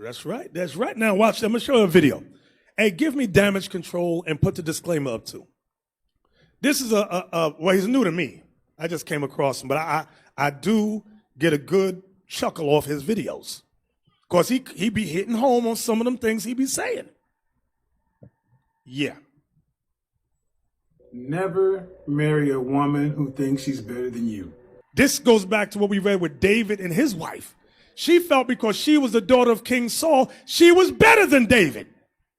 That's right. That's right. Now watch. I'm gonna show you a video. Hey, give me damage control and put the disclaimer up too. This is well, he's new to me. I just came across him, but I do get a good chuckle off his videos. Because he be hitting home on some of them things he be saying. Yeah. Never marry a woman who thinks she's better than you. This goes back to what we read with David and his wife. She felt because she was the daughter of King Saul, she was better than David.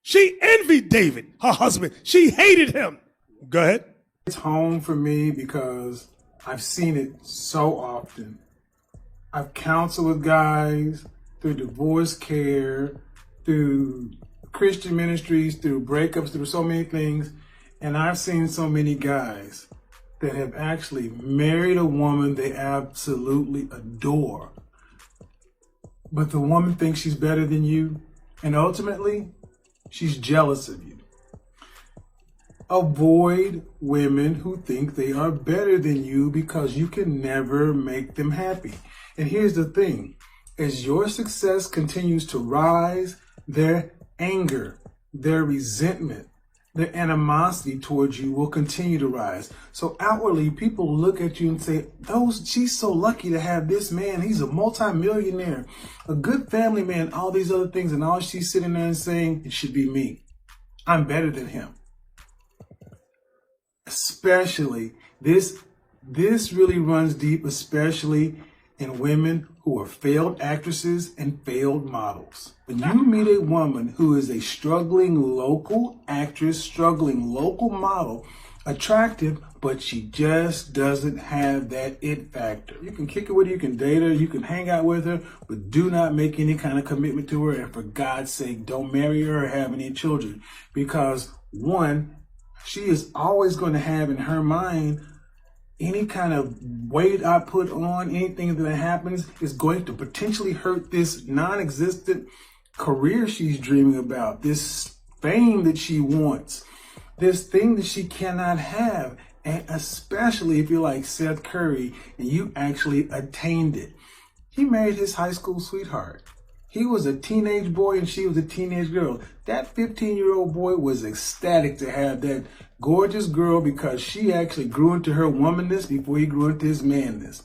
She envied David, her husband. She hated him. Go ahead. It's home for me because I've seen it so often. I've counseled with guys through divorce care, through Christian ministries, through breakups, through so many things. And I've seen so many guys that have actually married a woman they absolutely adore. But the woman thinks she's better than you, and ultimately, she's jealous of you. Avoid women who think they are better than you because you can never make them happy. And here's the thing. As your success continues to rise, their anger, their resentment, their animosity towards you will continue to rise. So outwardly, people look at you and say, she's so lucky to have this man. He's a multimillionaire, a good family man, all these other things. And all she's sitting there and saying, it should be me. I'm better than him. Especially, this really runs deep, especially in women who are failed actresses and failed models. When you meet a woman who is a struggling local actress, struggling local model, attractive, but she just doesn't have that it factor. You can kick it with her, you can date her, you can hang out with her, but do not make any kind of commitment to her. And for God's sake, don't marry her or have any children. Because one, she is always going to have in her mind any kind of weight I put on, anything that happens is going to potentially hurt this non-existent career she's dreaming about, this fame that she wants, this thing that she cannot have. And especially if you're like Seth Curry and you actually attained it. He married his high school sweetheart. He was a teenage boy and she was a teenage girl. That 15-year-old boy was ecstatic to have that gorgeous girl because she actually grew into her womanness before he grew into his manness.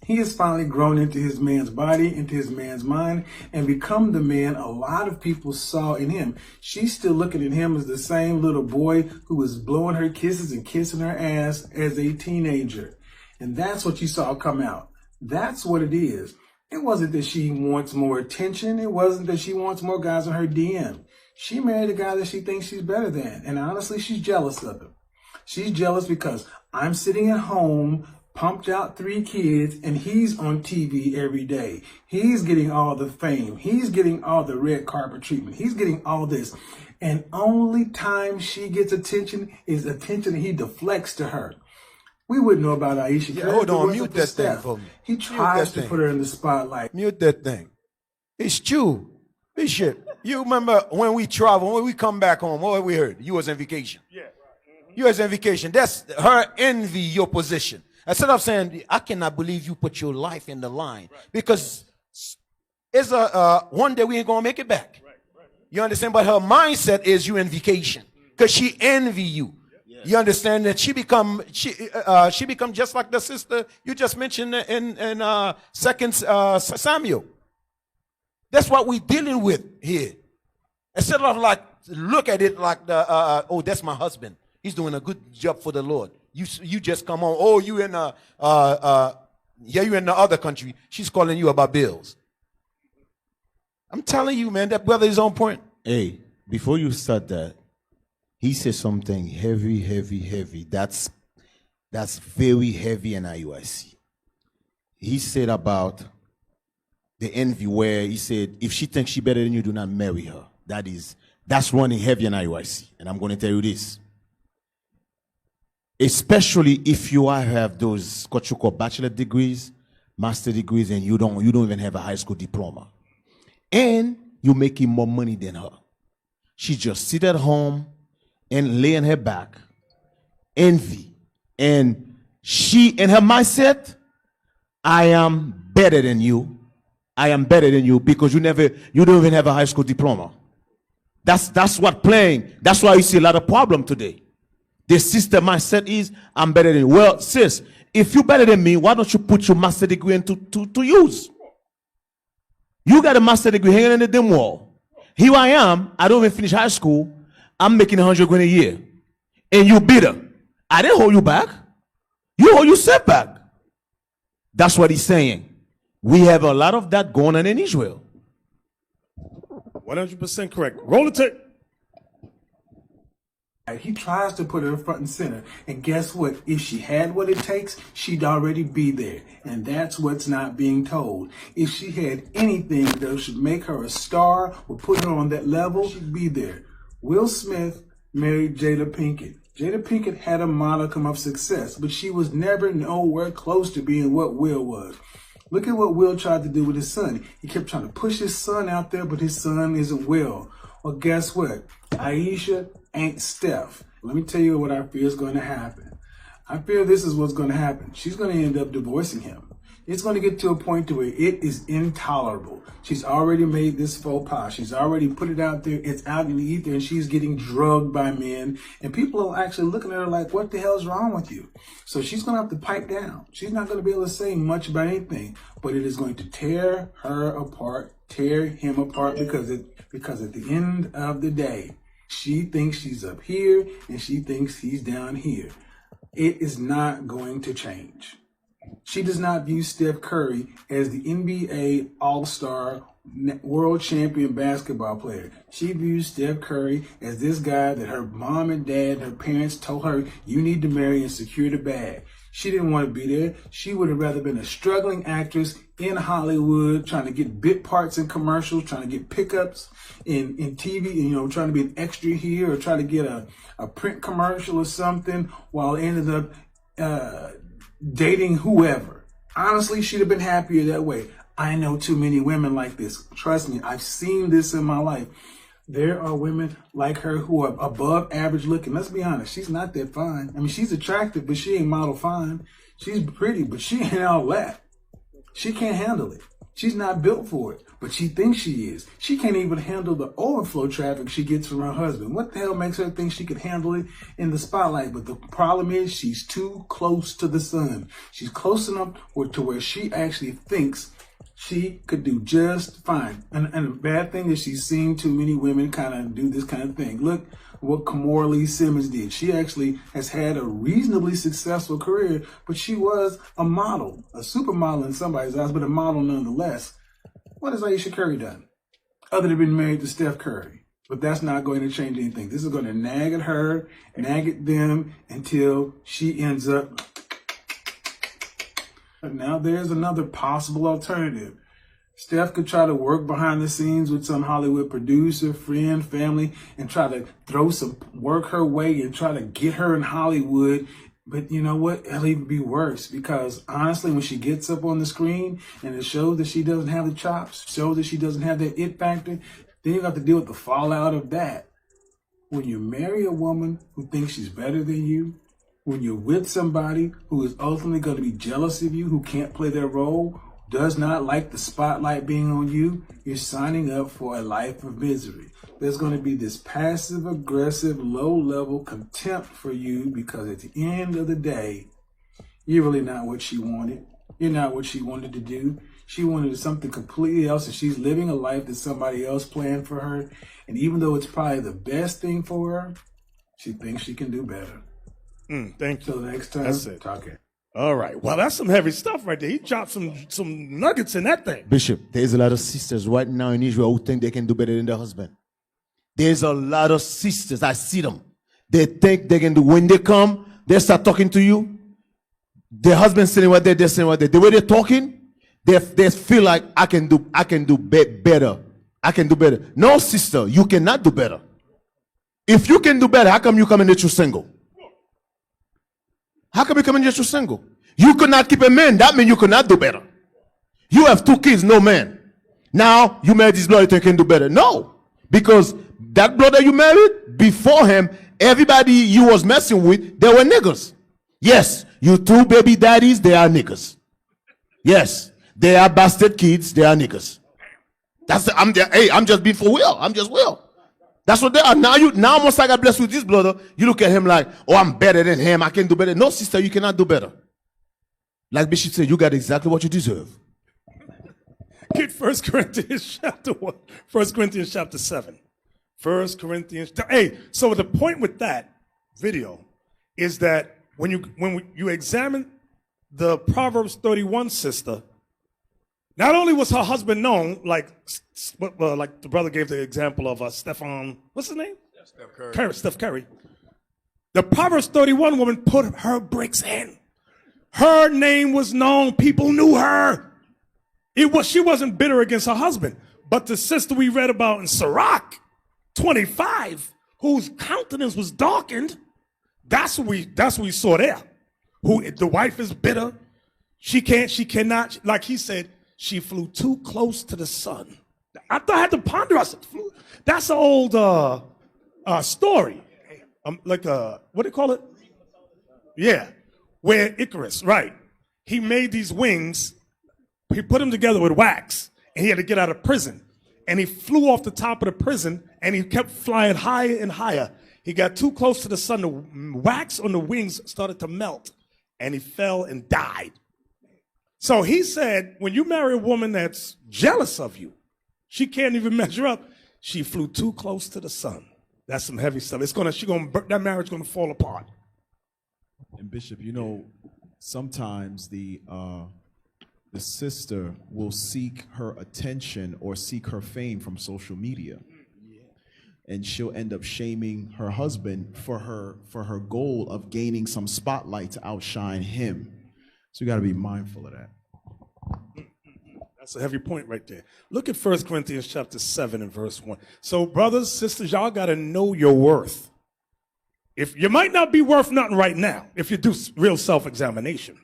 He has finally grown into his man's body, into his man's mind, and become the man a lot of people saw in him. She's still looking at him as the same little boy who was blowing her kisses and kissing her ass as a teenager. And that's what you saw come out. That's what it is. It wasn't that she wants more attention. It wasn't that she wants more guys on her DM. She married a guy that she thinks she's better than. And honestly, she's jealous of him. She's jealous because I'm sitting at home, pumped out 3 kids, and he's on TV every day. He's getting all the fame. He's getting all the red carpet treatment. He's getting all this. And only time she gets attention is attention that he deflects to her. We wouldn't know about Aisha. Yeah, hold on, mute that thing for me. He tries to put her in the spotlight. Mute that thing. It's true. Bishop, you remember when we travel, when we come back home, what we heard? You was on vacation. Yeah. You was on vacation. That's her envy your position. Instead of saying, I cannot believe you put your life in the line. Right. Because it's one day we ain't going to make it back. Right. You understand? But her mindset is you in vacation. Because she envy you. You understand that she become just like the sister you just mentioned in 2 Samuel. That's what we're dealing with here. Instead of like look at it like oh, that's my husband. He's doing a good job for the Lord. You just come on. Oh, you in you in the other country. She's calling you about bills. I'm telling you, man, that brother is on point. Hey, before you start that. He said something heavy. That's very heavy in IUIC. He said about the envy where he said, if she thinks she's better than you, do not marry her. That's running heavy in IUIC. And I'm going to tell you this. Especially if you have those what you call bachelor degrees, master degrees, and you don't even have a high school diploma. And you're making more money than her. She just sit at home and lay on her back, envy. And she, in her mindset, I am better than you. I am better than you because you don't even have a high school diploma. That's what playing. That's why you see a lot of problem today. The system mindset is I'm better than you. Well, sis, if you're better than me, why don't you put your master degree into to use? You got a master degree hanging in the damn wall. Here I am. I don't even finish high school. I'm making 100 grand a year, and you bitter. I didn't hold you back. You hold yourself back. That's what he's saying. We have a lot of that going on in Israel. 100% correct. Roll the tape. He tries to put her front and center. And guess what? If she had what it takes, she'd already be there. And that's what's not being told. If she had anything that should make her a star or put her on that level, she'd be there. Will Smith married Jada Pinkett. Jada Pinkett had a modicum of success, but she was never nowhere close to being what Will was. Look at what Will tried to do with his son. He kept trying to push his son out there, but his son isn't Will. Well, guess what? Aisha ain't Steph. Let me tell you what I fear is going to happen. I fear this is what's going to happen. She's going to end up divorcing him. It's going to get to a point to where it is intolerable. She's already made this faux pas. She's already put it out there. It's out in the ether, and she's getting drugged by men. And people are actually looking at her like, what the hell's wrong with you? So she's going to have to pipe down. She's not going to be able to say much about anything, but it is going to tear her apart, tear him apart, because at the end of the day, she thinks she's up here and she thinks he's down here. It is not going to change. She does not view Steph Curry as the NBA All-Star world champion basketball player. She views Steph Curry as this guy that her mom and dad, her parents told her, you need to marry and secure the bag. She didn't want to be there. She would have rather been a struggling actress in Hollywood, trying to get bit parts in commercials, trying to get pickups in TV, you know, trying to be an extra here or try to get a print commercial or something, while ended up dating whoever. Honestly, she'd have been happier that way. I know too many women like this. Trust me, I've seen this in my life. There are women like her who are above average looking. Let's be honest, she's not that fine. I mean, she's attractive, but she ain't model fine. She's pretty, but she ain't all that. She can't handle it. She's not built for it, but she thinks she is. She can't even handle the overflow traffic she gets from her husband. What the hell makes her think she could handle it in the spotlight? But the problem is she's too close to the sun. She's close enough to where she actually thinks she could do just fine. And the bad thing is she's seen too many women kind of do this kind of thing. Look what Kamora Lee Simmons did. She actually has had a reasonably successful career, but she was a model, a supermodel in somebody's eyes, but a model nonetheless. What has Aisha Curry done other than being married to Steph Curry? But that's not going to change anything. This is going to nag at her, nag at them until she ends up. Now there's another possible alternative. Steph could try to work behind the scenes with some Hollywood producer, friend, family, and try to throw some work her way and try to get her in Hollywood. But you know what? It'll even be worse, because honestly, when she gets up on the screen and it shows that she doesn't have the chops, shows that she doesn't have that it factor, then you have to deal with the fallout of that. When you marry a woman who thinks she's better than you, when you're with somebody who is ultimately going to be jealous of you, who can't play their role, does not like the spotlight being on you, you're signing up for a life of misery. There's going to be this passive, aggressive, low-level contempt for you, because at the end of the day, you're really not what she wanted. You're not what she wanted to do. She wanted something completely else, and she's living a life that somebody else planned for her. And even though it's probably the best thing for her, she thinks she can do better. Thank you. Till next time, That's it. talking. All right. Well, that's some heavy stuff right there. He dropped some nuggets in that thing. Bishop, there's a lot of sisters right now in Israel who think they can do better than their husband. There's a lot of sisters, I see them. They think they can do, when they come, they start talking to you. Their husband sitting right there, they're sitting right there. The way they're talking, they feel like I can do better. I can do better. No, sister, you cannot do better. If you can do better, how come you come in that you're single? How come you come in that you're single? You could not keep a man. That means you could not do better. You have 2 kids, no man. Now you married this brother, you think you can do better. No, because that brother you married, before him, everybody you was messing with, they were niggas. Yes, you 2 baby daddies, they are niggas. Yes, They are bastard kids. They are niggas. I'm just being for real. I'm just real. That's what they are. Now once I got blessed with this brother, you look at him like, oh, I'm better than him. I can do better. No, sister, you cannot do better. Like Bishop said, you got exactly what you deserve. Get 1 Corinthians chapter 1. 1 Corinthians chapter 7. 1 Corinthians. Hey, so the point with that video is that when you examine the Proverbs 31 sister, not only was her husband known, like the brother gave the example of Stephen, what's his name? Steph Curry. The Proverbs 31 woman put her bricks in. Her name was known. People knew her. She wasn't bitter against her husband. But the sister we read about in Sirach 25, whose countenance was darkened, that's what we saw there. Who the wife is bitter. She cannot, like he said, she flew too close to the sun. I had to ponder. I said, that's an old story. What do you call it? Yeah, where Icarus, right? He made these wings. He put them together with wax, and he had to get out of prison. And he flew off the top of the prison, and he kept flying higher and higher. He got too close to the sun. The wax on the wings started to melt, and he fell and died. So he said, when you marry a woman that's jealous of you, she can't even measure up. She flew too close to the sun. That's some heavy stuff. That marriage gonna fall apart. And Bishop, sometimes the sister will seek her attention or seek her fame from social media. And she'll end up shaming her husband for her goal of gaining some spotlight to outshine him. So you got to be mindful of that. That's a heavy point right there. Look at 1 Corinthians chapter 7 and verse 1. So brothers, sisters, y'all got to know your worth. If you might not be worth nothing right now, if you do real self-examination.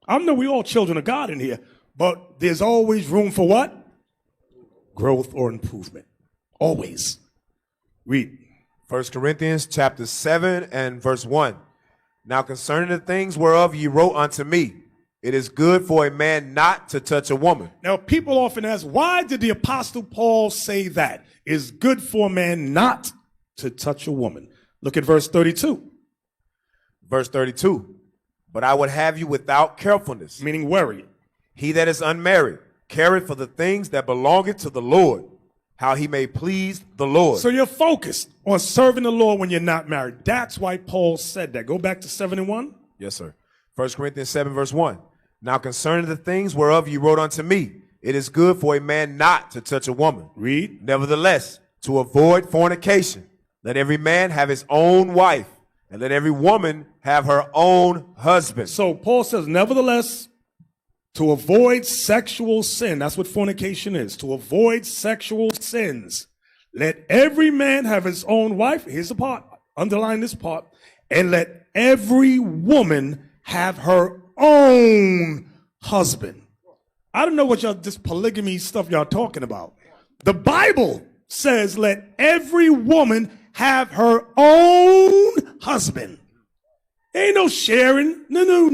I know we all children of God in here, but there's always room for what? Growth or improvement. Always. Read. 1 Corinthians chapter 7 and verse 1. Now concerning the things whereof ye wrote unto me, it is good for a man not to touch a woman. Now people often ask, why did the Apostle Paul say that? It's good for a man not to touch a woman. Look at verse 32. Verse 32. But I would have you without carefulness. Meaning worry. He that is unmarried, careth for the things that belongeth to the Lord, how he may please the Lord. So you're focused on serving the Lord when you're not married. That's why Paul said that. Go back to 7 and 1. Yes, sir. 1 Corinthians 7 verse 1. Now concerning the things whereof you wrote unto me, it is good for a man not to touch a woman. Read. Nevertheless, to avoid fornication, let every man have his own wife, and let every woman have her own husband. So Paul says, nevertheless, to avoid sexual sin, that's what fornication is, to avoid sexual sins, let every man have his own wife, here's the part, underline this part, and let every woman have her own husband. I don't know what this polygamy stuff y'all talking about. The Bible says let every woman have her own husband. Ain't no sharing. No.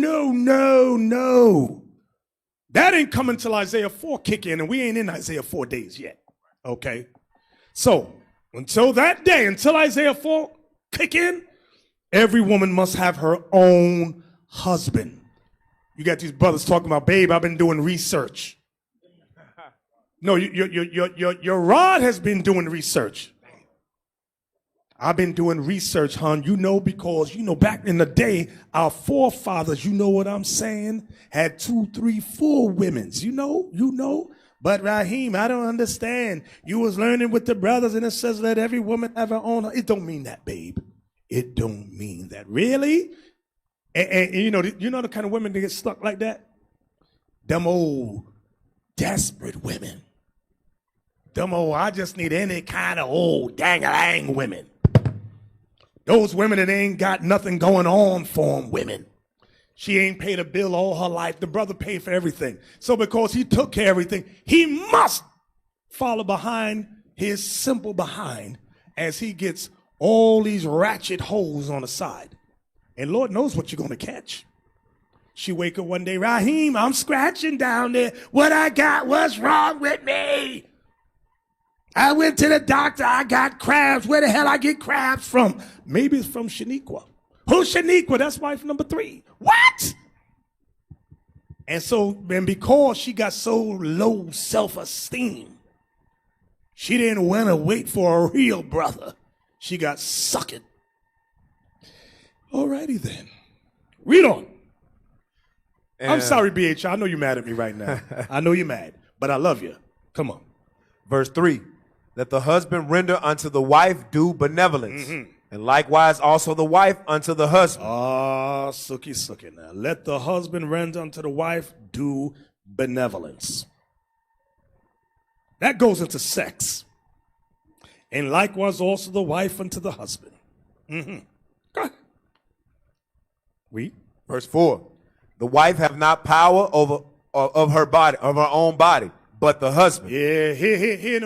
That ain't coming till Isaiah 4 kick in, and we ain't in Isaiah 4 days yet. Okay? So, until that day, until Isaiah 4 kick in, every woman must have her own husband. You got these brothers talking about, babe, I've been doing research. No, your rod has been doing research. I've been doing research, hon. Because, back in the day, our forefathers, you know what I'm saying, had 2, 3, 4 women's. You know. But Raheem, I don't understand. You was learning with the brothers, and it says let every woman have her own. It don't mean that, babe. It don't mean that. Really? And you know the kind of women that get stuck like that? Them old desperate women. Them old, I just need any kind of old dang-a-lang women. Those women that ain't got nothing going on for them women. She ain't paid a bill all her life. The brother paid for everything. So because he took care of everything, he must follow behind his simple behind as he gets all these ratchet holes on the side. And Lord knows what you're going to catch. She wake up one day, Raheem, I'm scratching down there. What I got, what's wrong with me? I went to the doctor, I got crabs. Where the hell I get crabs from? Maybe it's from Shaniqua. Who's Shaniqua? That's wife number 3. What? And so, and because she got so low self-esteem, she didn't want to wait for a real brother. She got sucking. Alrighty then. Read on. I'm sorry, BH. I know you're mad at me right now. I know you're mad, but I love you. Come on. Verse 3. Let the husband render unto the wife due benevolence, and likewise also the wife unto the husband. Ah, suki now. Let the husband render unto the wife due benevolence. That goes into sex. And likewise also the wife unto the husband. Go ahead. Read. Verse 4. The wife have not power over of her body, of her own body, but the husband. Yeah, here in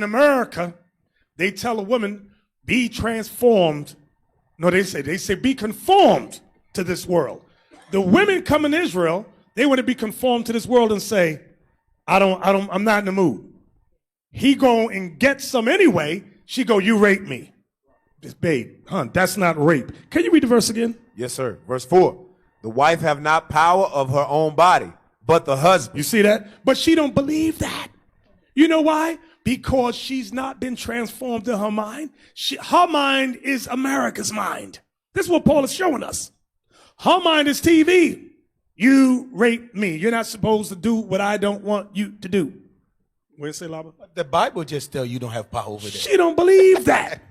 America, they tell a woman, be transformed. No, they say be conformed to this world. The women come in Israel, they want to be conformed to this world and say, I'm not in the mood. He go and get some anyway. She go, you raped me. Just, babe, that's not rape. Can you read the verse again? Yes, sir. Verse 4. The wife have not power of her own body, but the husband. You see that? But she don't believe that. You know why? Because she's not been transformed in her mind. Her mind is America's mind. This is what Paul is showing us. Her mind is TV. You raped me. You're not supposed to do what I don't want you to do. What do you say, Laba? The Bible just tell you don't have power over there. She don't believe that.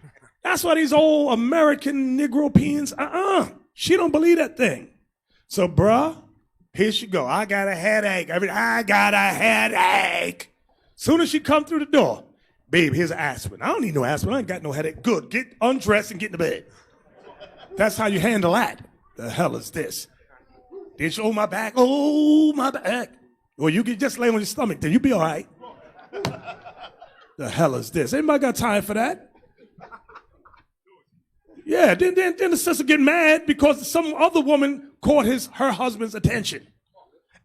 That's why these old American Negropeans, she don't believe that thing. So, bruh, here she go. I got a headache. I got a headache. Soon as she come through the door, babe, here's an aspirin. I don't need no aspirin. I ain't got no headache. Good. Get undressed and get in the bed. That's how you handle that. The hell is this? Did you, my back? Oh, my back. Well, you can just lay on your stomach, then you'll be all right. The hell is this? Anybody got time for that? Yeah, then the sister get mad because some other woman caught her husband's attention.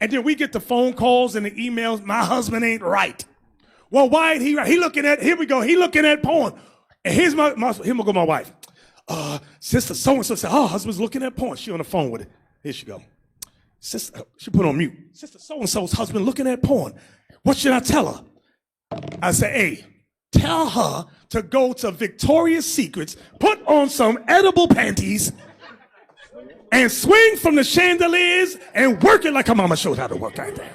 And then we get the phone calls and the emails, my husband ain't right. Well, why ain't he right? He looking at porn. And here go my wife. Sister so-and-so said, her husband's looking at porn. She on the phone with it. Here she go. Sister, she put on mute. Sister so-and-so's husband looking at porn. What should I tell her? I say, hey, tell her to go to Victoria's Secrets, put on some edible panties, and swing from the chandeliers and work it like her mama showed how to work right there.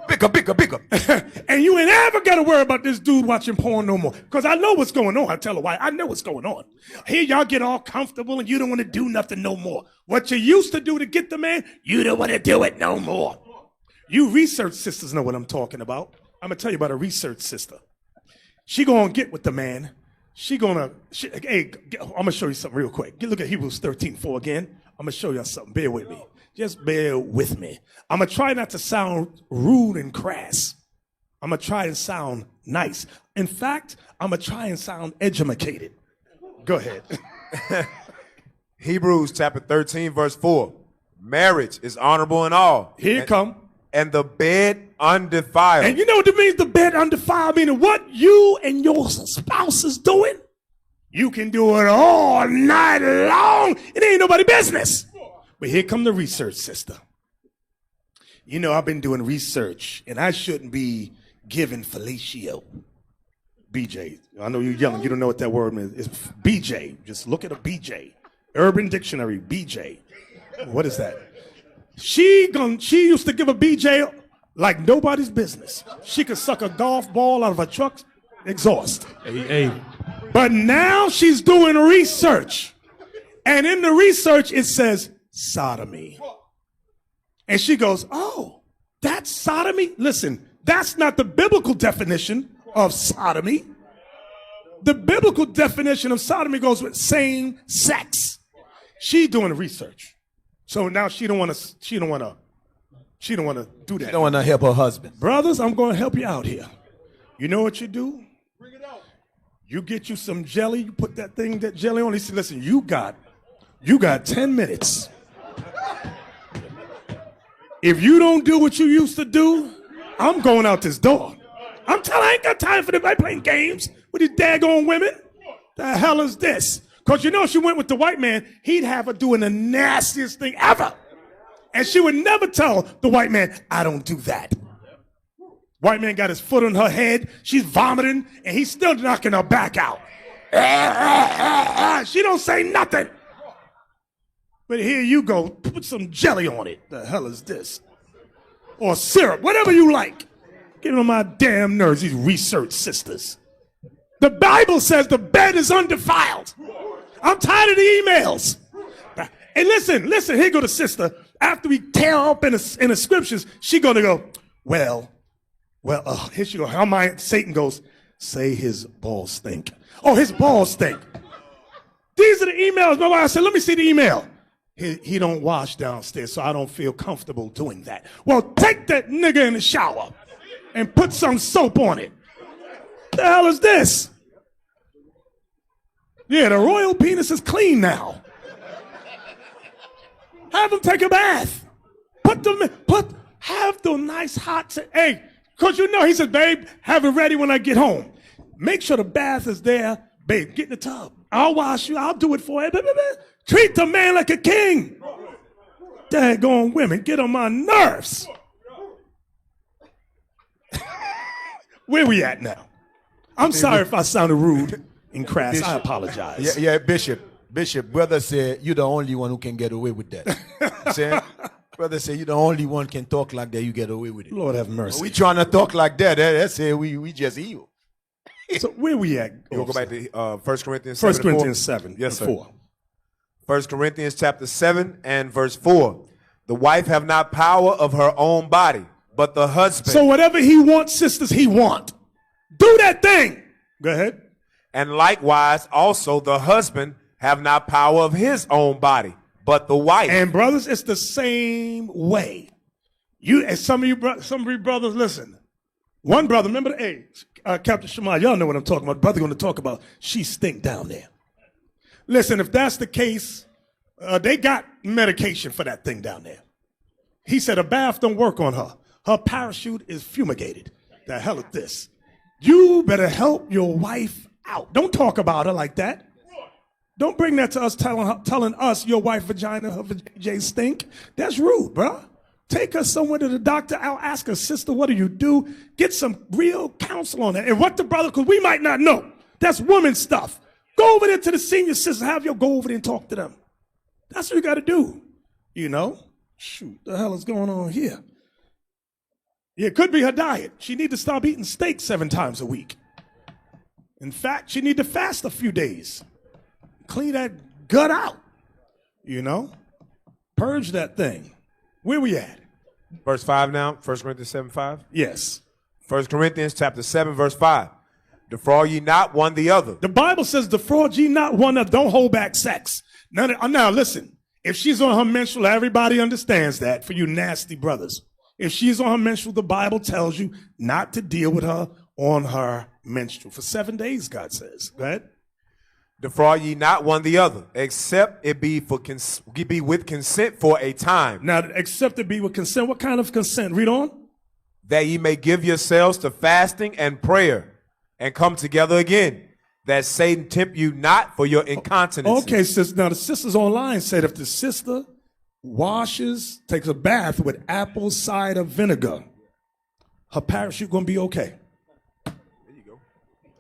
Bigger. And you ain't ever got to worry about this dude watching porn no more. Because I know what's going on. I tell her why. I know what's going on. Here y'all get all comfortable and you don't want to do nothing no more. What you used to do to get the man, you don't want to do it no more. You research sisters know what I'm talking about. I'm going to tell you about a research sister. She going to get with the man. Hey, I'm going to show you something real quick. Look at Hebrews 13:4 again. I'm going to show you something. Bear with me. Just bear with me. I'm going to try not to sound rude and crass. I'm going to try and sound nice. In fact, I'm going to try and sound educated. Go ahead. Hebrews chapter 13, verse 4. Marriage is honorable in all. Here it come. And the bed undefiled. And you know what it means, the bed undefiled? Meaning what you and your spouse is doing, you can do it all night long. It ain't nobody's business. But here come the research sister. You know, I've been doing research, and I shouldn't be giving fellatio. BJ. I know you're young. You don't know what that word means. It's BJ. Just look at a BJ. Urban Dictionary, BJ. What is that? She used to give a BJ like nobody's business. She could suck a golf ball out of a truck's exhaust. Hey. But now she's doing research. And in the research, it says sodomy. And she goes, oh, that's sodomy? Listen, that's not the biblical definition of sodomy. The biblical definition of sodomy goes with same sex. She's doing research. So now she don't want to do that. She don't want to help her husband. Brothers, I'm going to help you out here. You know what you do? Bring it out. You get you some jelly. You put that jelly on. He said, listen, you got 10 minutes. If you don't do what you used to do, I'm going out this door. I'm telling you, I ain't got time for them. I ain't playing games with these daggone women. The hell is this? Because you know, if she went with the white man, he'd have her doing the nastiest thing ever. And she would never tell the white man, I don't do that. White man got his foot on her head. She's vomiting, and he's still knocking her back out. She don't say nothing. But here you go, put some jelly on it. The hell is this? Or syrup, whatever you like. Get on my damn nerves, these research sisters. The Bible says the bed is undefiled. I'm tired of the emails. And listen, here go the sister. After we tear up in the scriptures, she gonna go, well, here she go. Satan goes, say his balls stink. Oh, his balls stink. These are the emails. My wife said, let me see the email. He don't wash downstairs, so I don't feel comfortable doing that. Well, take that nigga in the shower and put some soap on it. The hell is this? Yeah, the royal penis is clean now. Have him take a bath. Have the nice hot, hey, because you know, he said, babe, have it ready when I get home. Make sure the bath is there. Babe, get in the tub. I'll wash you. I'll do it for you. Treat the man like a king. Daggone women, get on my nerves. Where we at now? I'm sorry if I sounded rude and crass. I apologize. Yeah, Bishop, brother said, you're the only one who can get away with that. See? Brother said, you're the only one can talk like that, you get away with it. Lord have mercy. We trying to talk like that. That's say we just evil. So where we at? We'll go back to 1 Corinthians 1 7 Corinthians 7 yes, and sir. 4. 1 Corinthians chapter 7 and verse 4. The wife have not power of her own body, but the husband. So whatever he wants, sisters, he want. Do that thing. Go ahead. And likewise, also the husband have not power of his own body, but the wife. And brothers, it's the same way. And some of you brothers, listen. One brother, remember Captain Shema, y'all know what I'm talking about. Brother going to talk about, she stink down there. Listen, if that's the case, they got medication for that thing down there. He said a bath don't work on her. Her parachute is fumigated. The hell is this? You better help your wife out. Don't talk about her like that. Don't bring that to us telling us your wife vagina, her vajay stink. That's rude, bro. Take her somewhere to the doctor. I'll ask her, sister, what do you do? Get some real counsel on that. And what the brother, because we might not know. That's woman stuff. Go over there to the senior sisters. Have your go over there and talk to them. That's what you got to do. You know? Shoot, the hell is going on here? Yeah, it could be her diet. She need to stop eating steak 7 times a week. In fact, she need to fast a few days. Clean that gut out. You know? Purge that thing. Where we at? Verse 5 now, 1 Corinthians 7, 5. Yes. 1 Corinthians chapter 7, verse 5. Defraud ye not one the other. The Bible says, defraud ye not one another. Don't hold back sex. Now listen. If she's on her menstrual, everybody understands that for you nasty brothers. If she's on her menstrual, the Bible tells you not to deal with her on her menstrual. For 7 days, God says. Go ahead. Defraud ye not one the other, except it be with consent for a time. Now, except it be with consent. What kind of consent? Read on. That ye may give yourselves to fasting and prayer, and come together again, that Satan tempt you not for your incontinence. Okay, sis. Now, the sisters online said if the sister takes a bath with apple cider vinegar, her parachute going to be okay. There you go.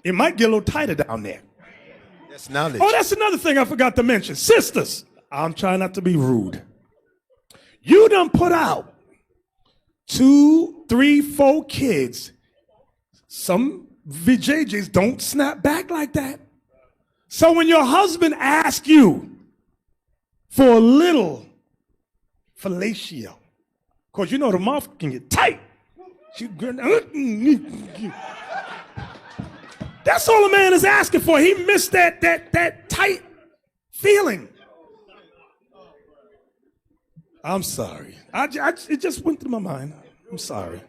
It might get a little tighter down there. That's knowledge. Oh, that's another thing I forgot to mention. Sisters, I'm trying not to be rude. You done put out 2, 3, 4 kids. Some VJJs don't snap back like that. So when your husband asks you for a little fellatio, because you know the mouth can get tight. That's all a man is asking for. He missed that tight feeling. I'm sorry. It just went through my mind. I'm sorry.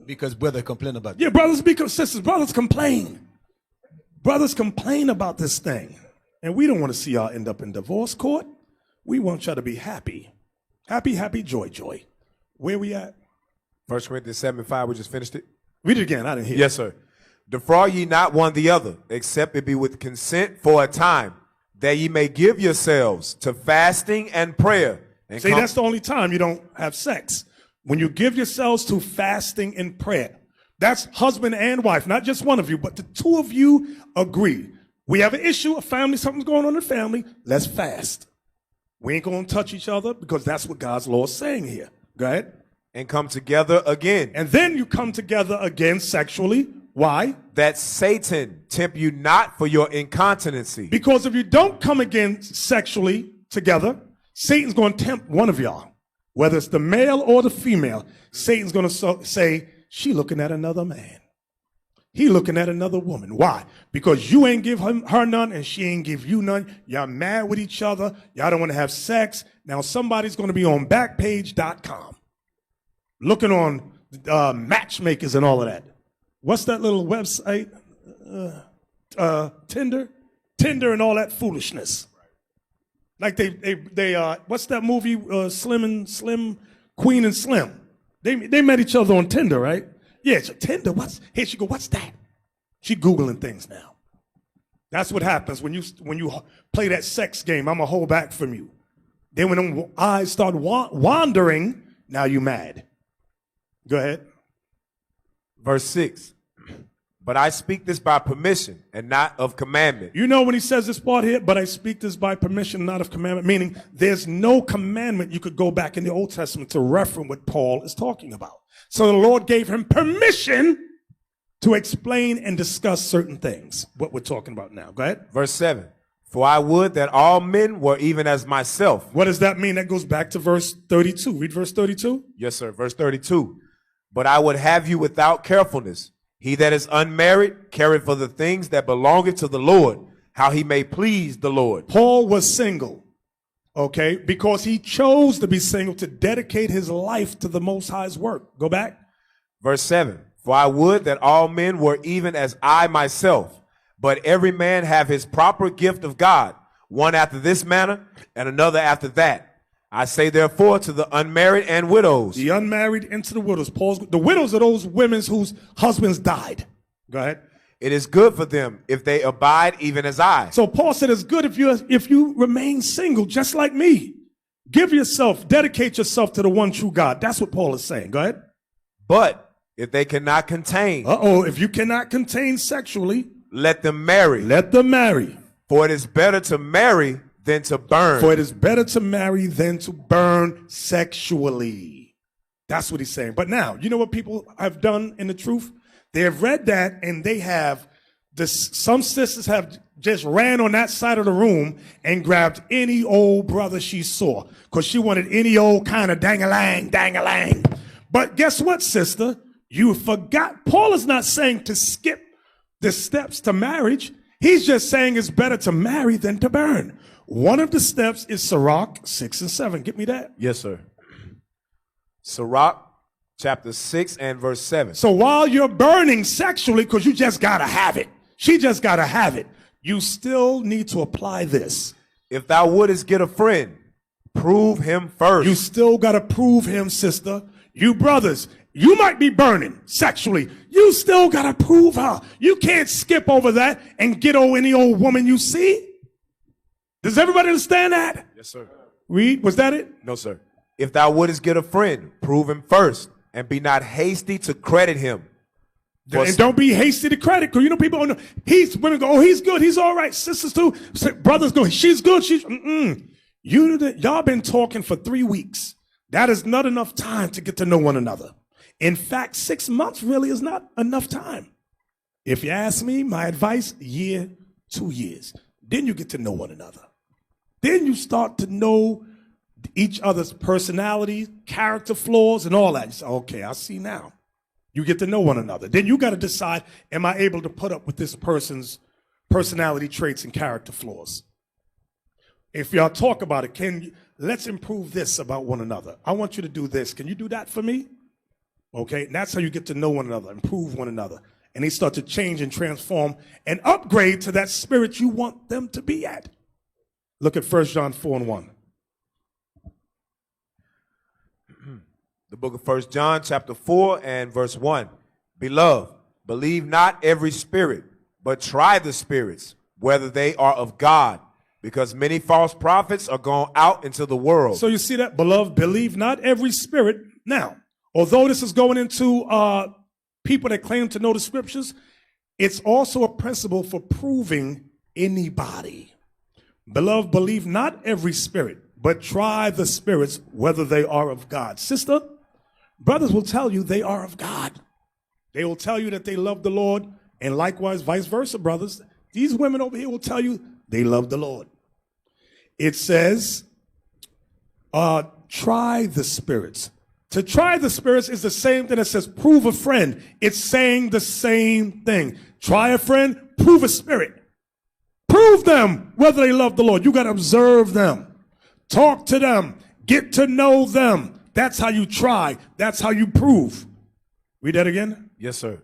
Because brother complain about that. Yeah, brothers because sisters. Brothers complain. Brothers complain about this thing. And we don't want to see y'all end up in divorce court. We want y'all to be happy. Happy, happy, joy, joy. Where we at? 1 Corinthians 7:5, we just finished it. Read it again. I didn't hear. Yes, sir. Defraud ye not one the other, except it be with consent for a time, that ye may give yourselves to fasting and prayer. And See, that's the only time you don't have sex. When you give yourselves to fasting and prayer. That's husband and wife, not just one of you, but the two of you agree. We have an issue, a family, something's going on in the family. Let's fast. We ain't going to touch each other because that's what God's law is saying here. Go ahead. and come together again. And then you come together again sexually. Why? That Satan tempt you not for your incontinency. Because if you don't come again sexually together, Satan's going to tempt one of y'all, whether it's the male or the female. Satan's going to say, she looking at another man. He looking at another woman. Why? Because you ain't give her none and she ain't give you none. Y'all mad with each other. Y'all don't want to have sex. Now somebody's going to be on Backpage.com looking on matchmakers and all of that. What's that little website? Tinder? Tinder and all that foolishness. Like they what's that movie? Slim, Queen and Slim. They met each other on Tinder, right? Yeah, so Tinder, here she go, what's that? She Googling things now. That's what happens when you play that sex game. I'm going to hold back from you. Then when them eyes start wandering, now you mad. Go ahead. Verse 6. But I speak this by permission and not of commandment. You know when he says this part here, but I speak this by permission, not of commandment, meaning there's no commandment you could go back in the Old Testament to reference what Paul is talking about. So the Lord gave him permission to explain and discuss certain things, what we're talking about now. Go ahead. Verse 7. For I would that all men were even as myself. What does that mean? That goes back to verse 32. Read verse 32. Yes, sir. Verse 32. But I would have you without carefulness. He that is unmarried, careth for the things that belongeth to the Lord, how he may please the Lord. Paul was single, okay, because he chose to be single to dedicate his life to the Most High's work. Go back. Verse 7. For I would that all men were even as I myself, but every man have his proper gift of God, one after this manner, and another after that. I say therefore to the unmarried and widows. The unmarried and to the widows. The widows are those women whose husbands died. Go ahead. It is good for them if they abide even as I. So Paul said it's good if you remain single, just like me. Give yourself, dedicate yourself to the one true God. That's what Paul is saying. Go ahead. But if they cannot contain. If you cannot contain sexually. Let them marry. Let them marry. For it is better to marry than to burn. For it is better to marry than to burn sexually. That's what he's saying. But now, you know what people have done in the truth? They have read that and they have some sisters have just ran on that side of the room and grabbed any old brother she saw because she wanted any old kind of dang-a-lang. But guess what, sister? You forgot. Paul is not saying to skip the steps to marriage. He's just saying it's better to marry than to burn. One of the steps is Sirach 6 and 7. Get me that. Yes, sir. Sirach chapter 6 and verse 7. So while you're burning sexually, because you just got to have it, she just got to have it, you still need to apply this. If thou wouldest get a friend, prove him first. You still got to prove him, sister. You brothers, you might be burning sexually. You still got to prove her. You can't skip over that and get any old woman you see. Does everybody understand that? Yes, sir. Read. Was that it? No, sir. If thou wouldest get a friend, prove him first, and be not hasty to credit him. And don't be hasty to credit, because you know people don't know. Women go, oh, he's good, he's all right. Sisters too. Brothers go, she's good, y'all been talking for 3 weeks. That is not enough time to get to know one another. In fact, 6 months really is not enough time. If you ask me, my advice, year, 2 years. Then you get to know one another. Then you start to know each other's personality, character flaws, and all that. You say, okay, I see now. You get to know one another. Then you got to decide, am I able to put up with this person's personality traits and character flaws? If y'all talk about it, let's improve this about one another. I want you to do this. Can you do that for me? Okay, and that's how you get to know one another, improve one another. And they start to change and transform and upgrade to that spirit you want them to be at. Look at 1 John 4 and 1. The book of 1 John chapter 4 and verse 1. Beloved, believe not every spirit, but try the spirits, whether they are of God, because many false prophets are gone out into the world. So you see that, beloved, believe not every spirit. Now, although this is going into people that claim to know the scriptures, it's also a principle for proving anybody. Beloved, believe not every spirit, but try the spirits, whether they are of God. Sister, brothers will tell you they are of God. They will tell you that they love the Lord, and likewise, vice versa, brothers. These women over here will tell you they love the Lord. It says, try the spirits. To try the spirits is the same thing that says prove a friend. It's saying the same thing. Try a friend, prove a spirit. Prove them whether they love the Lord. You got to observe them. Talk to them. Get to know them. That's how you try. That's how you prove. Read that again. Yes, sir.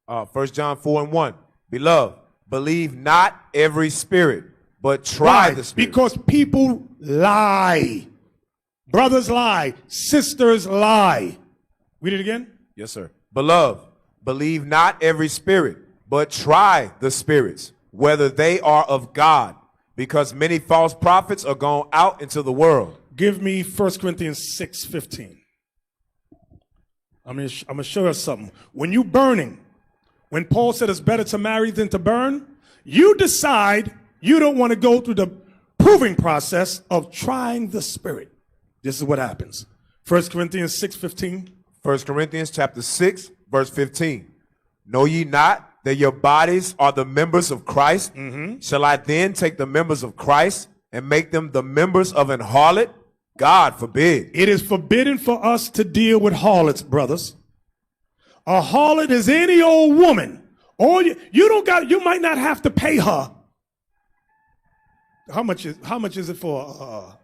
1 John 4 and 1. Beloved, believe not every spirit, but try the spirit. Because people lie. Brothers lie. Sisters lie. Read it again. Yes, sir. Beloved, believe not every spirit, but try the spirits, whether they are of God, because many false prophets are gone out into the world. Give me 1 Corinthians 6:15. I'm going to show you something. When you burning, when Paul said it's better to marry than to burn, you decide you don't want to go through the proving process of trying the spirit. This is what happens. 1 Corinthians 6:15. 1 Corinthians chapter 6, verse 15. Know ye not that your bodies are the members of Christ? Shall I then take the members of Christ and make them the members of an harlot? God forbid. It is forbidden for us to deal with harlots, brothers. A harlot is any old woman. Or you might not have to pay her. How much is it for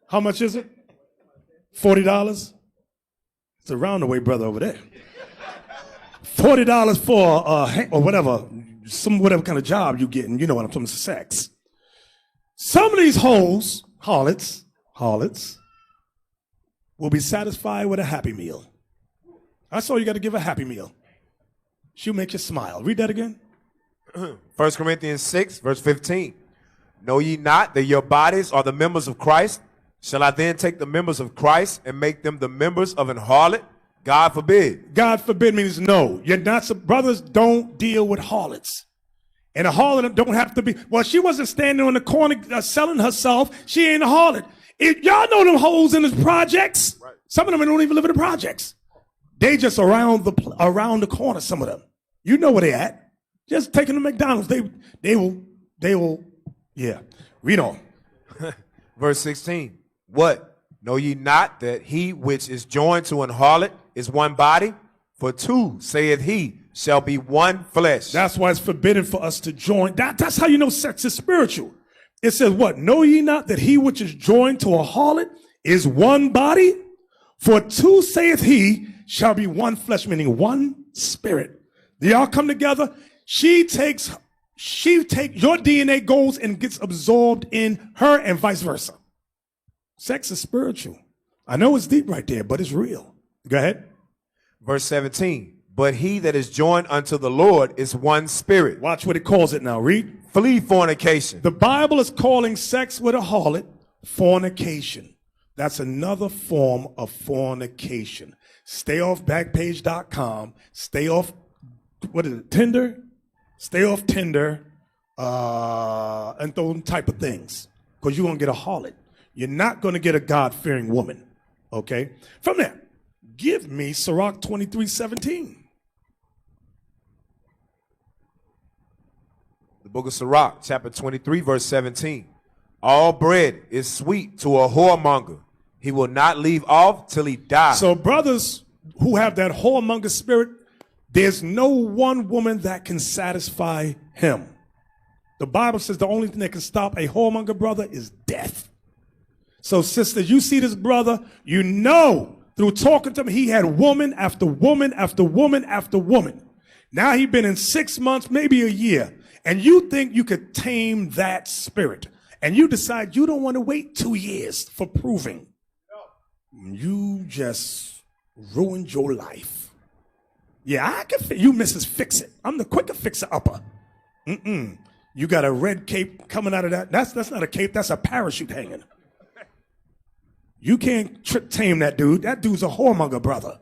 how much is it? $40? It's a roundaway brother over there. $40 for or whatever kind of job you getting. You know what I'm talking about, sex. Some of these hoes, harlots, will be satisfied with a Happy Meal. That's all you got to give a Happy Meal. She'll make you smile. Read that again. 1 Corinthians 6, verse 15. Know ye not that your bodies are the members of Christ? Shall I then take the members of Christ and make them the members of an harlot? God forbid. God forbid means no. You're not. Brothers don't deal with harlots. And a harlot don't have to be. Well, she wasn't standing on the corner selling herself. She ain't a harlot. Y'all know them hoes in the projects. Right. Some of them don't even live in the projects. They just around the corner. Some of them. You know where they at. Just taking the McDonald's. They will. Yeah. Read on. Verse 16. What? Know ye not that he which is joined to an harlot is one body? For two, saith he, shall be one flesh. That's why it's forbidden for us to join. That's how you know sex is spiritual. It says what? Know ye not that he which is joined to a harlot is one body? For two, saith he, shall be one flesh, meaning one spirit. They all come together. She takes your DNA goes and gets absorbed in her and vice versa. Sex is spiritual. I know it's deep right there, but it's real. Go ahead. Verse 17. But he that is joined unto the Lord is one spirit. Watch what it calls it now. Read. Flee fornication. The Bible is calling sex with a harlot fornication. That's another form of fornication. Stay off Backpage.com. Stay off, Tinder? Stay off Tinder and those type of things. Because you're going to get a harlot. You're not going to get a God-fearing woman. Okay? From there, give me Sirach 23:17. The book of Sirach, chapter 23, verse 17. All bread is sweet to a whoremonger. He will not leave off till he dies. So brothers who have that whoremonger spirit, there's no one woman that can satisfy him. The Bible says the only thing that can stop a whoremonger brother is death. So sisters, you see this brother, you know through talking to him, he had woman after woman after woman after woman. Now he's been in 6 months, maybe a year. And you think you could tame that spirit and you decide you don't want to wait 2 years for proving, you just ruined your life. Yeah, I can you Mrs. Fix It. I'm the quicker fixer-upper. You got a red cape coming out of that. That's not a cape, that's a parachute hanging. You can't tame that dude. That dude's a whoremonger, brother.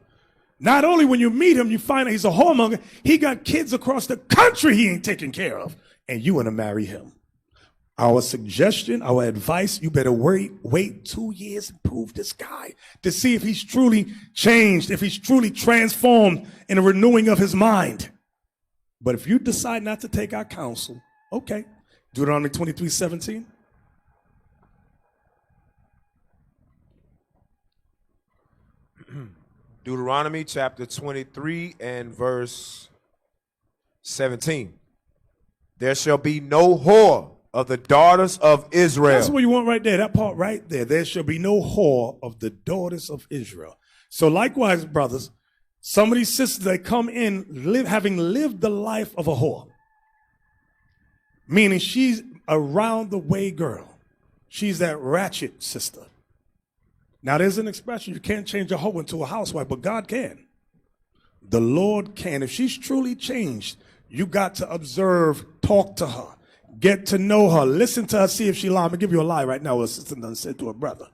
Not only when you meet him, you find out he's a whoremonger, he got kids across the country he ain't taking care of, and you want to marry him. Our suggestion, our advice, you better wait 2 years and prove this guy to see if he's truly changed, if he's truly transformed in a renewing of his mind. But if you decide not to take our counsel, okay. Deuteronomy 23:17. Deuteronomy chapter 23 and verse 17. There shall be no whore of the daughters of Israel. That's what you want right there, that part right there. There shall be no whore of the daughters of Israel. So likewise, brothers, some of these sisters, they come in having lived the life of a whore. Meaning she's a round the way girl. She's that ratchet sister. Now there's an expression, you can't change a hoe into a housewife, but God can. The Lord can. If she's truly changed, you got to observe, talk to her, get to know her, listen to her, see if she lies. I'm going to give you a lie right now what a sister done said to her brother.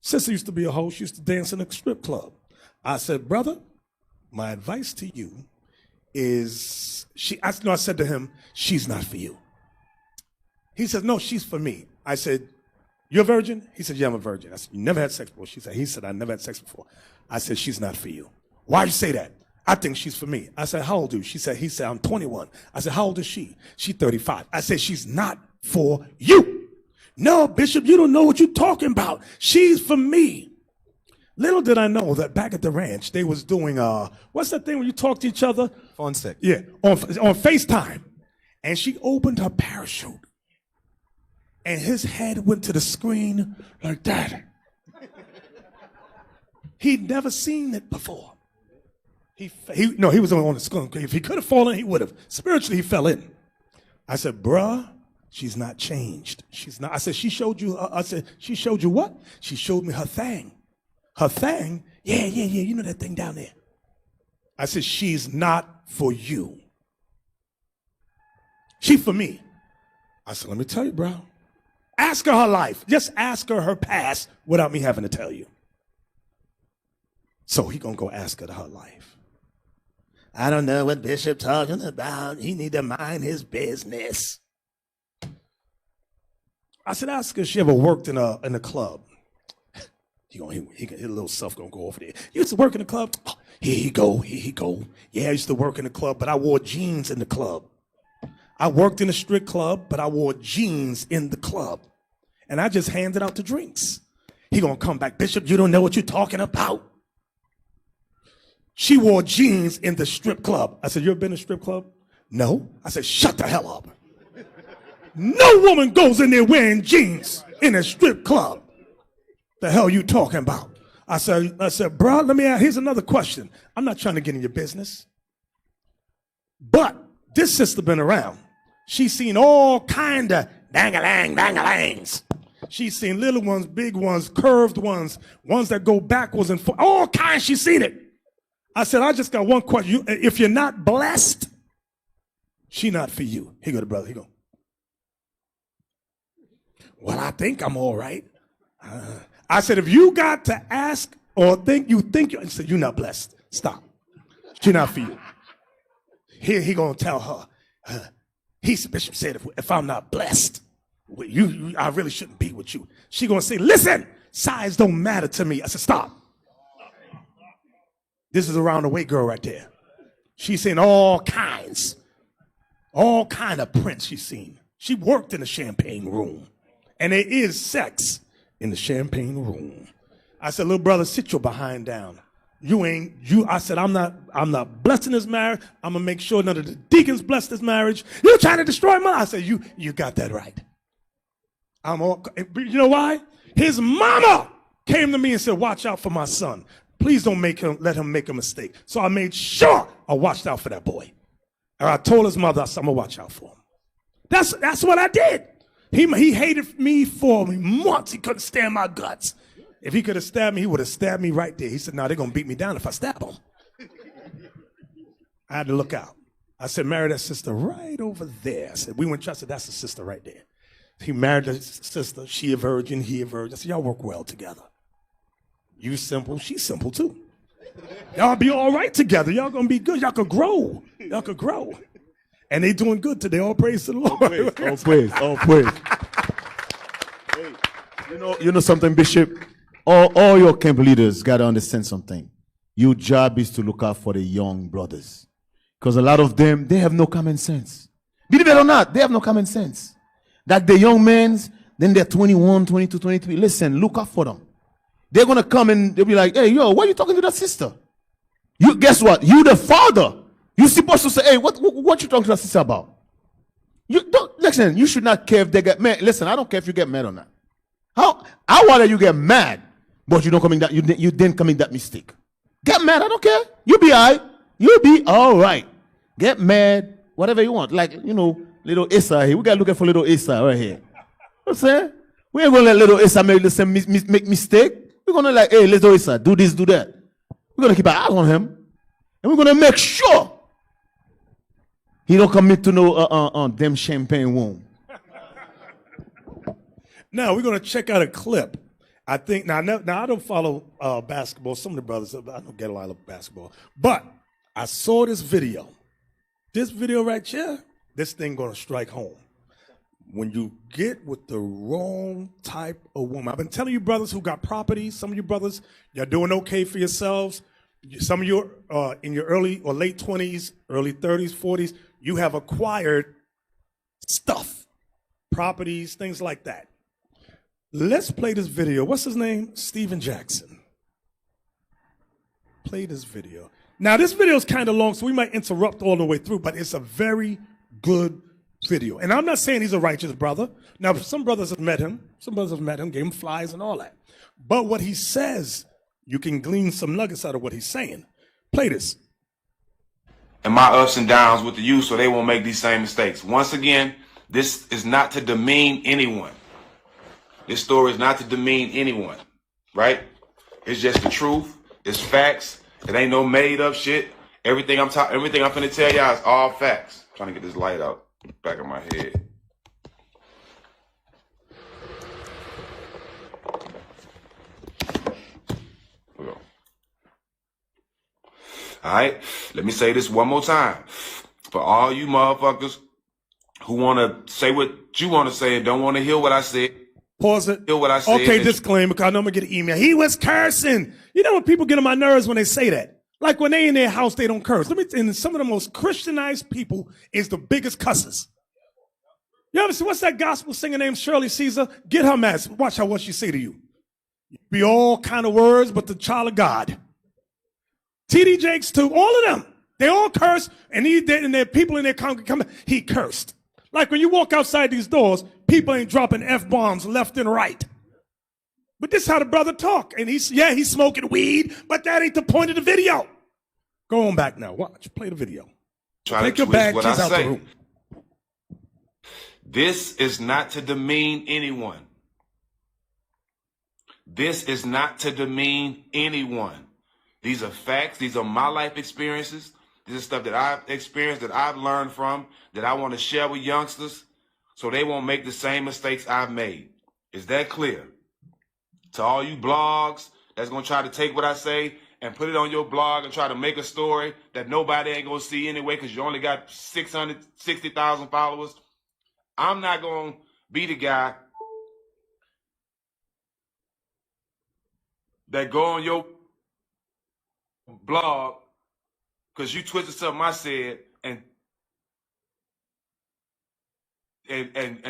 Sister used to be a hoe. She used to dance in a strip club. I said, brother, my advice to you is, I said to him, she's not for you. He said, no, she's for me. I said, you're a virgin? He said, yeah, I'm a virgin. I said, you never had sex before? He said, I never had sex before. I said, she's not for you. Why'd you say that? I think she's for me. I said, how old are you? He said, I'm 21. I said, how old is she? She's 35. I said, she's not for you. No, Bishop, you don't know what you're talking about. She's for me. Little did I know that back at the ranch, they was doing, what's that thing when you talk to each other? Phone sex. Yeah, on FaceTime. And she opened her parachute. And his head went to the screen like that. He'd never seen it before. He was on the skunk. If he could have fallen, he would have. Spiritually, he fell in. I said, bruh, she's not changed. She's not. I said, she showed you, she showed you what? She showed me her thing. Her thing? Yeah, you know that thing down there. I said, she's not for you. She for me. I said, let me tell you, bro. Ask her life. Just ask her past without me having to tell you. So he gonna go ask her her life. I don't know what Bishop talking about. He need to mind his business. I said, ask her if she ever worked in a club. His little self gonna go over there. You used to work in the club? Oh, here he go. Yeah, I used to work in the club, but I wore jeans in the club. I worked in a strip club, but I wore jeans in the club. And I just handed out the drinks. He gonna come back, Bishop, you don't know what you're talking about. She wore jeans in the strip club. I said, you ever been in a strip club? No. I said, shut the hell up. No woman goes in there wearing jeans in a strip club. The hell you talking about? I said, bro, let me ask, here's another question. I'm not trying to get in your business. But this sister been around. She's seen all kind of dang-a-lang-dang-a-langs. She's seen little ones, big ones, curved ones, ones that go backwards and forwards. All kinds, she's seen it. I said, I just got one question. If you're not blessed, she not for you. Here go the brother. He go, well, I think I'm all right. I said, if you got to ask or think you, I said, you're not blessed. Stop. She not for you. Here he gonna tell her, Bishop said, if I'm not blessed, I really shouldn't be with you. She gonna say, listen, size don't matter to me. I said, stop. This is a round the way girl right there. She's seen all kind of prints she's seen. She worked in the champagne room. And there is sex in the champagne room. I said, little brother, sit your behind down. I said, I'm not blessed in this marriage. I'm gonna make sure none of the deacons bless this marriage. You're trying to destroy mine. I said, you got that right. You know why? His mama came to me and said, watch out for my son. Please don't let him make a mistake. So I made sure I watched out for that boy. And I told his mother, I said, I'm gonna watch out for him. That's what I did. He hated me for months. He couldn't stand my guts. If he could have stabbed me, he would have stabbed me right there. He said, no, they're going to beat me down if I stab them. I had to look out. I said, marry that sister right over there. I said, we went trusted. That's the sister right there. He married the sister. She a virgin, he a virgin. I said, y'all work well together. You simple, she's simple too. Y'all be all right together. Y'all gonna be good. Y'all could grow. Y'all could grow. And they doing good today. All praise to the Lord. All praise, all praise. Hey, you know something, Bishop? All your camp leaders got to understand something. Your job is to look out for the young brothers. Because a lot of them, they have no common sense. Believe it or not, they have no common sense. Like the young men, then they're 21, 22, 23. Listen, look out for them. They're going to come and they'll be like, hey, yo, why are you talking to that sister? You guess what? You the father. You're supposed to say, hey, what you talking to that sister about? You don't listen, you should not care if they get mad. Listen, I don't care if you get mad or not. I want you get mad, but you don't commit that you didn't commit that mistake. Get mad, I don't care. You be all right. You'll be all right. Get mad, whatever you want. Like, little Issa here. We got to look for little Issa right here. You know what I'm saying? We ain't going to let little Issa make the same make mistake. We're going to like, hey, little Issa, do this, do that. We're going to keep an eye on him. And we're going to make sure he don't commit to no them champagne wound. Now, we're going to check out a clip. I think, now I don't follow basketball. Some of the brothers, I don't get a lot of basketball. But I saw this video. This video right here, this thing going to strike home. When you get with the wrong type of woman. I've been telling you brothers who got property, some of you brothers, you're doing okay for yourselves. Some of you in your early or late 20s, early 30s, 40s, you have acquired stuff, properties, things like that. Let's play this video. What's his name? Steven Jackson. Play this video. Now, this video is kind of long, so we might interrupt all the way through, but it's a very good video. And I'm not saying he's a righteous brother. Now, some brothers have met him. Gave him flies and all that. But what he says, you can glean some nuggets out of what he's saying. Play this. And my ups and downs with the youth so they won't make these same mistakes. Once again, this is not to demean anyone. This story is not to demean anyone, right? It's just the truth. It's facts. It ain't no made up shit. Everything I'm finna tell y'all is all facts. I'm trying to get this light out back of my head. All right, let me say this one more time. For all you motherfuckers who want to say what you want to say and don't want to hear what I said. Pause it. Hear what I said. Okay, disclaimer, because I know I'm going to get an email. He was cursing. You know when people get on my nerves when they say that? Like when they in their house, they don't curse. And some of the most Christianized people is the biggest cussers. You ever see, what's that gospel singer named Shirley Caesar? Get her mad. Watch what she say to you. Be all kind of words, but the child of God. T.D. Jakes too, all of them. They all curse, and their people in their congregation, he cursed. Like when you walk outside these doors, people ain't dropping F-bombs left and right. But this is how the brother talk. And he's smoking weed, but that ain't the point of the video. Go on back now. Watch. Play the video. Take your bad kids out the room. This is not to demean anyone. This is not to demean anyone. These are facts. These are my life experiences. This is stuff that I've experienced, that I've learned from, that I want to share with youngsters so they won't make the same mistakes I've made. Is that clear? To all you blogs that's going to try to take what I say and put it on your blog and try to make a story that nobody ain't going to see anyway because you only got 660,000 followers, I'm not going to be the guy that go on your blog because you twisted something I said and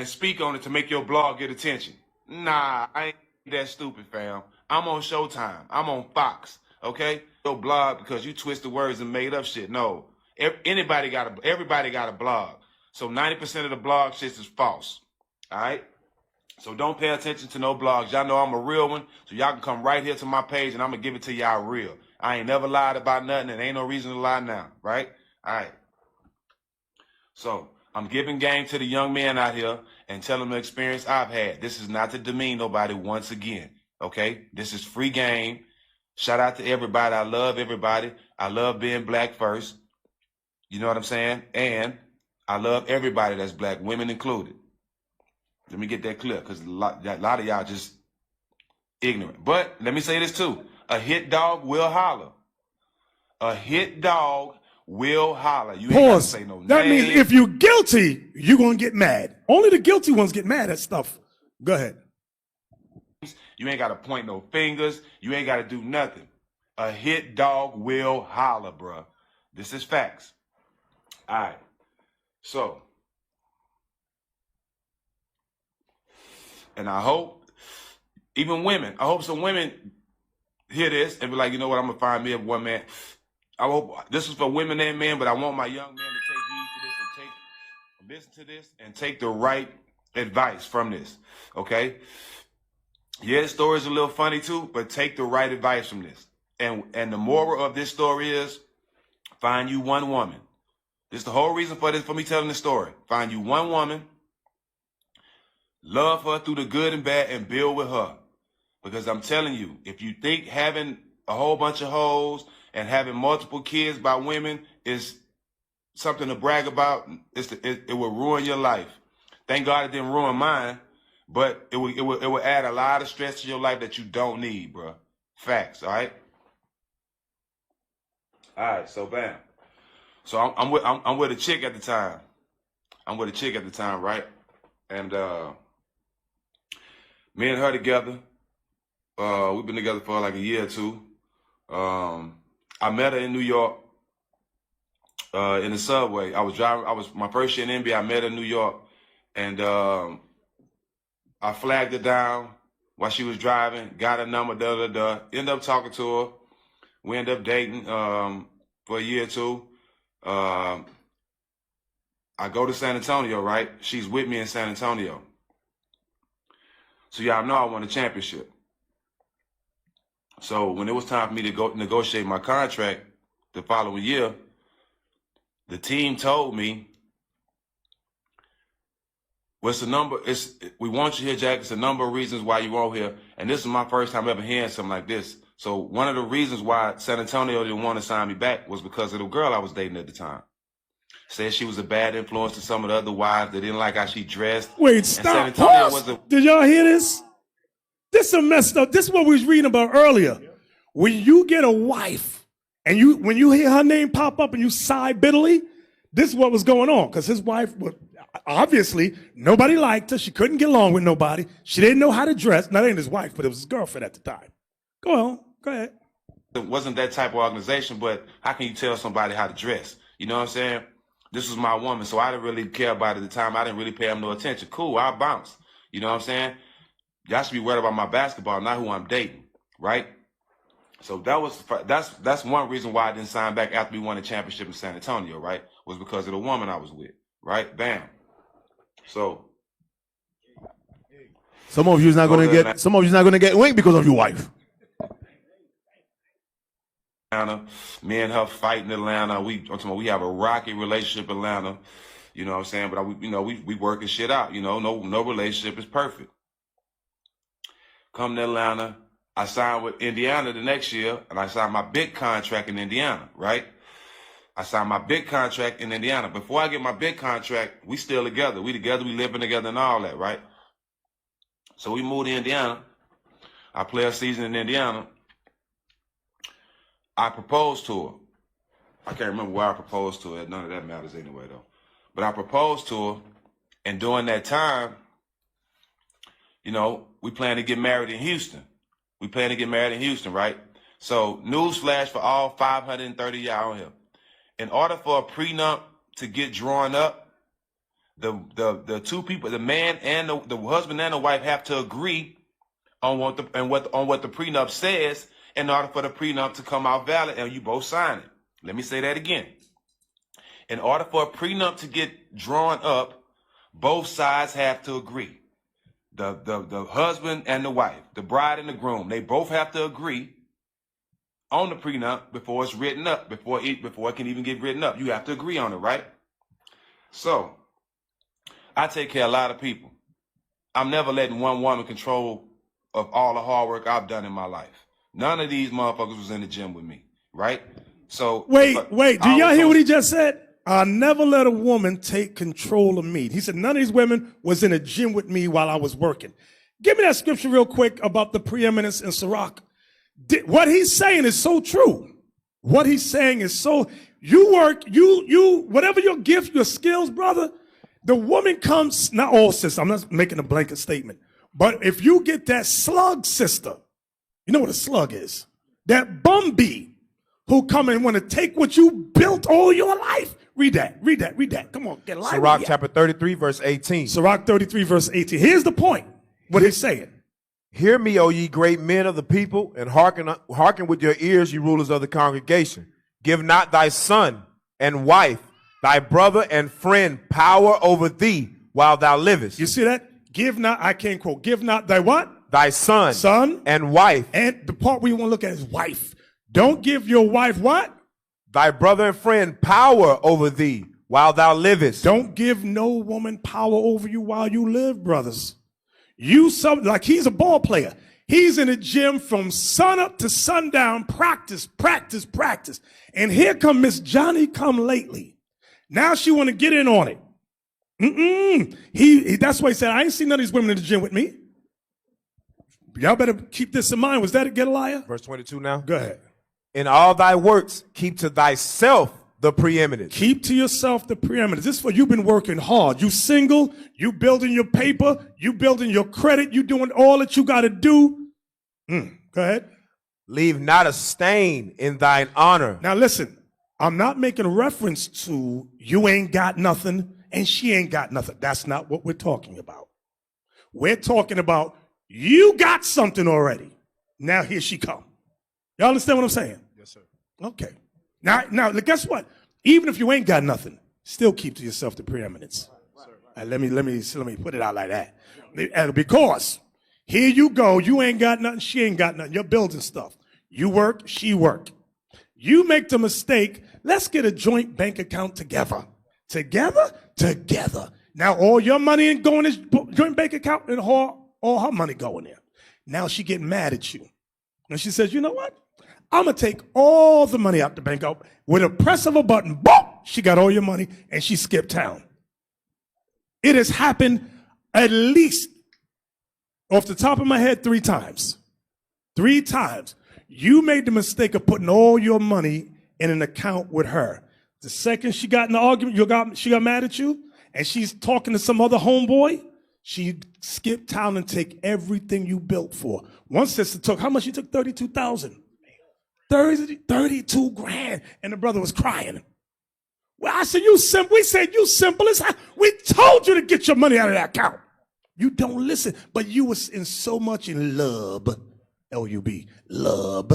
speak on it to make your blog get attention. Nah, I ain't that stupid, fam. I'm on Showtime. I'm on Fox, okay? Your blog because you twisted words and made up shit. No, everybody got a blog. So 90% of the blog shit is false, all right? So don't pay attention to no blogs. Y'all know I'm a real one, so y'all can come right here to my page and I'm going to give it to y'all real. I ain't never lied about nothing and ain't no reason to lie now, right? All right. So I'm giving game to the young men out here and telling them the experience I've had. This is not to demean nobody once again, okay? This is free game. Shout out to everybody. I love everybody. I love being black first. You know what I'm saying? And I love everybody that's black, women included. Let me get that clear, because a lot of y'all just ignorant. But let me say this too. A hit dog will holler. A hit dog will holler. You ain't got to Pause. say no That name. means if you're guilty, you're going to get mad. Only the guilty ones get mad at stuff. Go ahead. You ain't got to point no fingers. You ain't got to do nothing. A hit dog will holler, bruh. This is facts. All right. So, and I hope, even women, I hope some women hear this and be like, you know what, I'm going to find me a one man. I hope this is for women and men, but I want my young men to take heed to this and listen to this and take the right advice from this, okay? Yeah, the story is a little funny too, but take the right advice from this. And the moral of this story is, find you one woman. This is the whole reason for this, for me telling the story. Find you one woman, love her through the good and bad, and build with her. Because I'm telling you, if you think having a whole bunch of hoes and having multiple kids by women is something to brag about, it will ruin your life. Thank God it didn't ruin mine, but it will add a lot of stress to your life that you don't need, bro. Facts, all right? All right, so bam. So I'm with a chick at the time. Right? And me and her together. We've been together for like a year or two. I met her in New York, in the subway. I was my first year in NBA. I met her in New York, and I flagged her down while she was driving. Got her number. Ended up talking to her. We ended up dating for a year or two. I go to San Antonio, right? She's with me in San Antonio. So y'all know I won a championship. So when it was time for me to go negotiate my contract the following year, the team told me, what's the number? We want you here, Jack. It's a number of reasons why you were here. And this is my first time ever hearing something like this. So one of the reasons why San Antonio didn't want to sign me back was because of the girl I was dating at the time. Said she was a bad influence to some of the other wives. They didn't like how she dressed. Wait, And stop. San Antonio Pause. Did y'all hear this? This is messed up. This is what we was reading about earlier. When you get a wife and when you hear her name pop up and you sigh bitterly, this is what was going on. Because his wife, obviously, nobody liked her. She couldn't get along with nobody. She didn't know how to dress. Now, that ain't his wife, but it was his girlfriend at the time. Go on. Go ahead. It wasn't that type of organization, but how can you tell somebody how to dress? You know what I'm saying? This was my woman, so I didn't really care about it at the time. I didn't really pay him no attention. Cool, I'll bounce. You know what I'm saying? Y'all should be worried about my basketball, not who I'm dating, right? So that's one reason why I didn't sign back after we won the championship in San Antonio, right? Was because of the woman I was with, right? Bam. So Some of you's not gonna get wing because of your wife. Atlanta, me and her fight in Atlanta. We have a rocky relationship in Atlanta. You know what I'm saying? But we working shit out. You know, no relationship is perfect. Come to Atlanta, I signed with Indiana the next year, and I signed my big contract in Indiana, right? I signed my big contract in Indiana. Before I get my big contract, we still together. We living together and all that, right? So we moved to Indiana. I play a season in Indiana. I proposed to her. I can't remember where I proposed to her. None of that matters anyway, though. But I proposed to her, and during that time, you know, we plan to get married in Houston. Right? So, newsflash for all 530 y'all on here. In order for a prenup to get drawn up, the two people, the man and the husband and the wife, have to agree on what the prenup says in order for the prenup to come out valid and you both sign it. Let me say that again. In order for a prenup to get drawn up, both sides have to agree. The husband and the wife, the bride and the groom, they both have to agree on the prenup before it's written up, before it can even get written up. You have to agree on it, right? So I take care of a lot of people. I'm never letting one woman control of all the hard work I've done in my life. None of these motherfuckers was in the gym with me, right? So Wait, do y'all hear what he just? just said? I'll never let a woman take control of me. He said none of these women was in a gym with me while I was working. Give me that scripture real quick about the preeminence in Sirach. What he's saying is so true. What he's saying is so, you work, you, whatever your gift, your skills, brother, the woman comes, not all sisters, I'm not making a blanket statement, but if you get that slug sister, you know what a slug is? That bum bee who come and want to take what you built all your life. Read that. Come on, get a life. Sirach chapter 33, verse 18. Sirach 33, verse 18. Here's the point, what he's saying. Hear me, O ye great men of the people, and hearken with your ears, ye rulers of the congregation. Give not thy son and wife, thy brother and friend, power over thee while thou livest. You see that? Give not, I can't quote, give not thy what? Thy son and wife. And the part we want to look at is wife. Don't give your wife what? Thy brother and friend power over thee while thou livest. Don't give no woman power over you while you live, brothers. Like he's a ball player. He's in the gym from sun up to sundown, practice. And here come Miss Johnny come lately. Now she want to get in on it. That's why he said, I ain't seen none of these women in the gym with me. Y'all better keep this in mind. Was that a Gedaliah? Verse 22 now. Go ahead. In all thy works, keep to thyself the preeminence. Keep to yourself the preeminence. This is for you've been working hard. You single, you building your paper, you building your credit, you doing all that you got to do. Go ahead. Leave not a stain in thine honor. Now listen, I'm not making reference to you ain't got nothing and she ain't got nothing. That's not what we're talking about. We're talking about you got something already. Now here she come. Y'all understand what I'm saying? Yes, sir. Okay. Now, guess what? Even if you ain't got nothing, still keep to yourself the preeminence. Let me put it out like that. Because here you go, you ain't got nothing, she ain't got nothing. You're building stuff. You work, she work. You make the mistake. Let's get a joint bank account together. Together. Now all your money ain't going in this joint bank account, and all her money going there. Now she getting mad at you, and she says, "You know what? I'm going to take all the money out the bank out with a press of a button." Boom! She got all your money and she skipped town. It has happened at least, off the top of my head, 3 times. 3 times. You made the mistake of putting all your money in an account with her. The second she got in the argument, she got mad at you and she's talking to some other homeboy, she skipped town and take everything you built for. One sister took, how much? She took $32,000. 32 grand. And the brother was crying. Well, I said, you simple. We said, you simple as hell. We told you to get your money out of that account. You don't listen. But you was in so much in love. L-U-B. Love.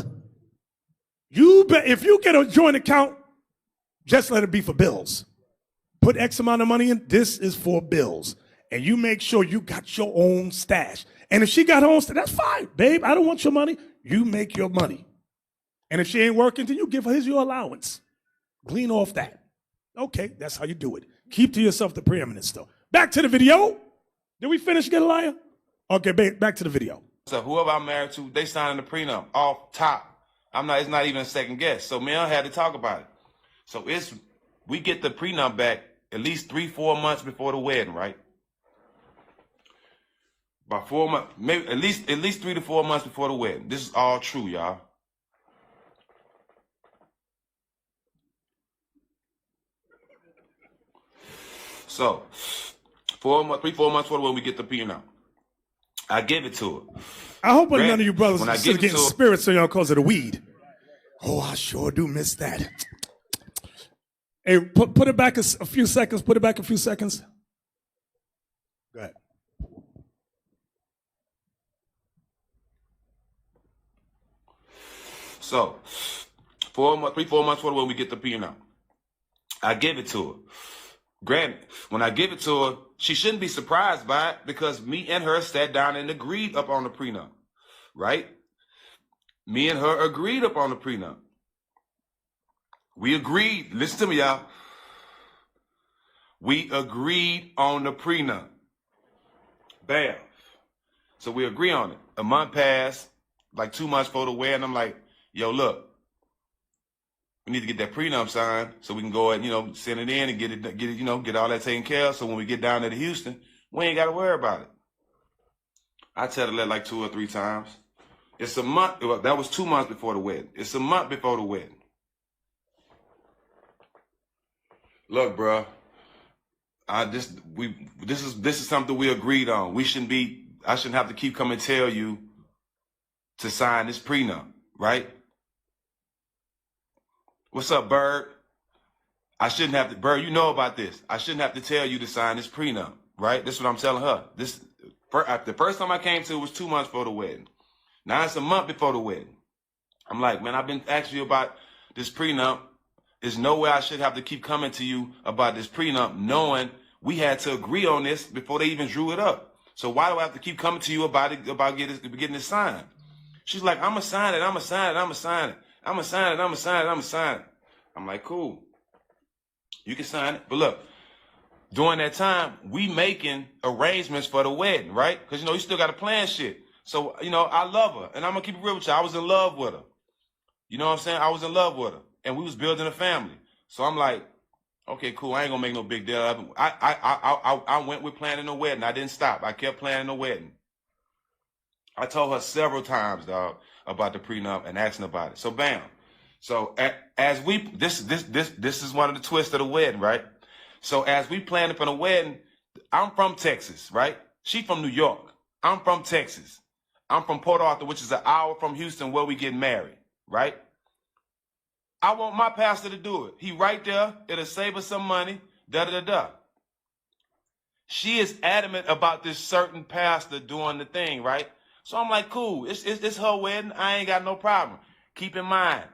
If you get a joint account, just let it be for bills. Put X amount of money in. This is for bills. And you make sure you got your own stash. And if she got her own stash, that's fine. Babe, I don't want your money. You make your money. And if she ain't working, then you give her your allowance. Glean off that. Okay, that's how you do it. Keep to yourself the preeminence, though. Back to the video. Did we finish, Gedaliah? Okay, back to the video. So whoever I'm married to, they signing the prenup off top. It's not even a second guess. So me and her had to talk about it. So we get the prenup back at least 3-4 months before the wedding, right? About 4 months, maybe at least 3 to 4 months before the wedding. This is all true, y'all. So, 4 months before the wedding, we get the prenup. I give it to her. I hope none of you brothers when are I still give it getting to her- spirits on y'all because of the weed. Oh, I sure do miss that. Hey, put it back a few seconds. Put it back a few seconds. Go ahead. So, 4 months before the wedding, we get the prenup. I give it to her. Granted, when I give it to her, she shouldn't be surprised by it because me and her sat down and agreed up on the prenup, right? Me and her agreed up on the prenup. We agreed. Listen to me, y'all. We agreed on the prenup. Bam. So we agree on it. A month passed, like 2 months before the wedding. I'm like, yo, look, we need to get that prenup signed so we can go and, send it in and get all that taken care of. So when we get down there to Houston, we ain't got to worry about it. I tell her that like 2 or 3 times. It's a month. That was 2 months before the wedding. It's a month before the wedding. Look, bro, this is something we agreed on. I shouldn't have to keep coming and tell you to sign this prenup, right? What's up, Bird? I shouldn't have to, Bird, you know about this. I shouldn't have to tell you to sign this prenup, right? This is what I'm telling her. The first time I came to it was 2 months before the wedding. Now it's a month before the wedding. I'm like, man, I've been asking you about this prenup. There's no way I should have to keep coming to you about this prenup knowing we had to agree on this before they even drew it up. So why do I have to keep coming to you about it, about getting it signed? She's like, I'm going to sign it, I'm going to sign it, I'm going to sign it. I'm going to sign it, I'm going to sign it, I'm going to sign it. I'm like, cool. You can sign it. But look, during that time, we making arrangements for the wedding, right? Because, you still got to plan shit. So, I love her. And I'm going to keep it real with you. I was in love with her. You know what I'm saying? I was in love with her. And we was building a family. So I'm like, okay, cool. I ain't going to make no big deal of it. I went with planning the wedding. I didn't stop. I kept planning the wedding. I told her several times, dog, about the prenup and asking about it. So bam. So as we, this is one of the twists of the wedding, right? So as we planning for the wedding, I'm from Texas, right? She from New York. I'm from Texas. I'm from Port Arthur, which is an hour from Houston where we get married, right? I want my pastor to do it. He right there. It'll save us some money. Da-da-da-da. She is adamant about this certain pastor doing the thing, right? So I'm like, cool. It's her wedding. I ain't got no problem. Keep in mind,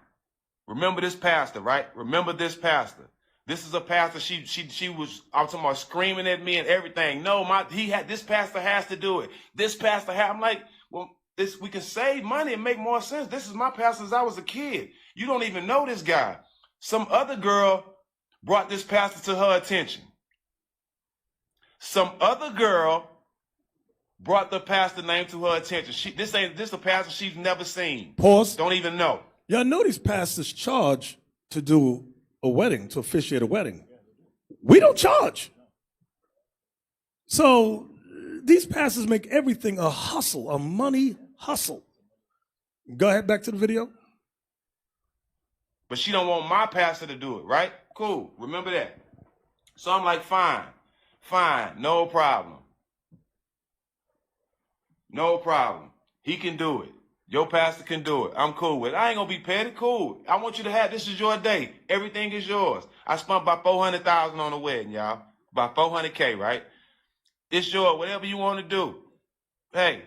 remember this pastor, right? Remember this pastor. This is a pastor. She was, I'm talking about screaming at me and everything. No, this pastor has to do it. This pastor I'm like, well, we can save money and make more sense. This is my pastor since I was a kid. You don't even know this guy. Some other girl brought this pastor to her attention. Some other girl brought the pastor name to her attention. This a pastor she's never seen. Pause. Don't even know. Y'all know these pastors charge to do a wedding, to officiate a wedding. We don't charge. So these pastors make everything a hustle, a money hustle. Go ahead, back to the video. But she don't want my pastor to do it, right? Cool. Remember that. So I'm like, fine, no problem. No problem. He can do it. Your pastor can do it. I'm cool with it. I ain't gonna be petty. Cool. I want you to have, this is your day. Everything is yours. I spent about $400,000 on the wedding, y'all. About $400K, right? It's yours. Whatever you want to do. Hey,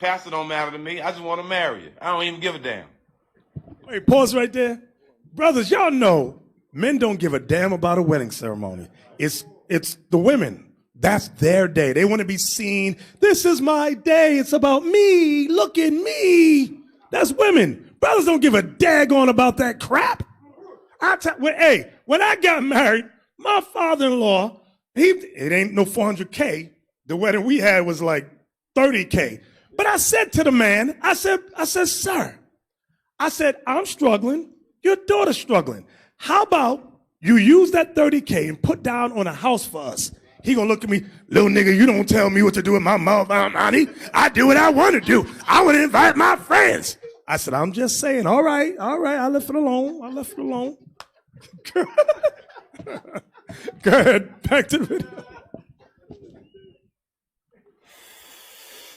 pastor don't matter to me. I just want to marry you. I don't even give a damn. Wait, pause right there. Brothers, y'all know men don't give a damn about a wedding ceremony. It's the women. That's their day. They want to be seen. This is my day. It's about me. Look at me. That's women. Brothers don't give a daggone about that crap. When I got married, my father-in-law, it ain't no 400K. The wedding we had was like 30K. But I said to the man, I said, sir, I said, I'm struggling. Your daughter's struggling. How about you use that 30K and put down on a house for us? He gonna look at me, little nigga, you don't tell me what to do with my money. I do what I want to do. I want to invite my friends. I said, I'm just saying, all right. I left it alone. Go ahead, back to the video.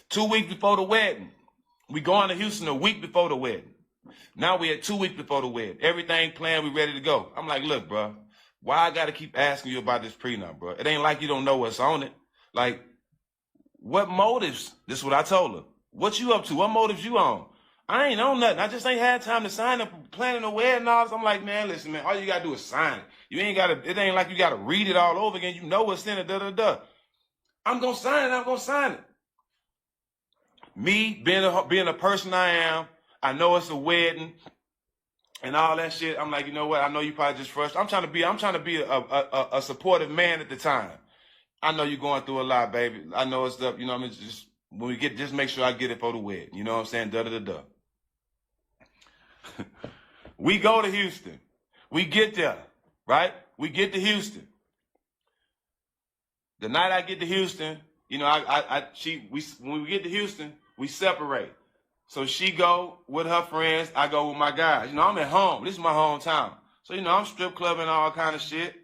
2 weeks before the wedding. We going to Houston a week before the wedding. Now we at 2 weeks before the wedding. Everything planned, we ready to go. I'm like, look, bro, why I got to keep asking you about this prenup, bro? It ain't like you don't know what's on it. Like, what motives? This is what I told her. What you up to? What motives you on? I ain't on nothing. I just ain't had time to sign up, planning a wedding and all this. I'm like, man, listen, man, all you got to do is sign it. You ain't got to, it ain't like you got to read it all over again. You know what's in it, da-da-da. I'm going to sign it. Me, being a person I am, I know it's a wedding. and all that shit. I'm like, you know what? I know you probably just frustrated. I'm trying to be a supportive man at the time. I know you're going through a lot, baby. I know it's up. You know what I mean? Just when we get, just make sure I get it for the wedding. You know what I'm saying? Da da da da. We go to Houston. We get there, right? We get to Houston. The night I get to Houston, you know, when we get to Houston, we separate. So she go with her friends, I go with my guys. You know, I'm at home. This is my hometown. So, you know, I'm strip clubbing all kind of shit.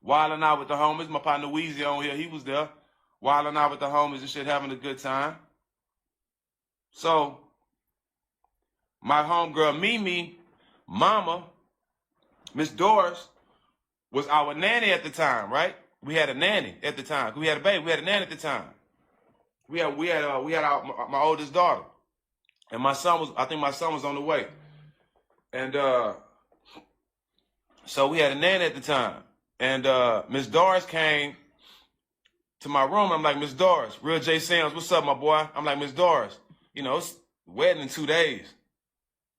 Wilding out with the homies. My partner Weezy on here, he was there. Wilding out with the homies and shit, having a good time. So, my homegirl Mimi, mama, Miss Doris, was our nanny at the time, right? We had a nanny at the time. We had a baby. We had a nanny at the time. We had my oldest daughter, and I think my son was on the way, and so we had a nanny at the time, and Miss Doris came to my room. I'm like, Miss Doris, Real J Sims, what's up, my boy? I'm like, Miss Doris, you know, it's wedding in 2 days.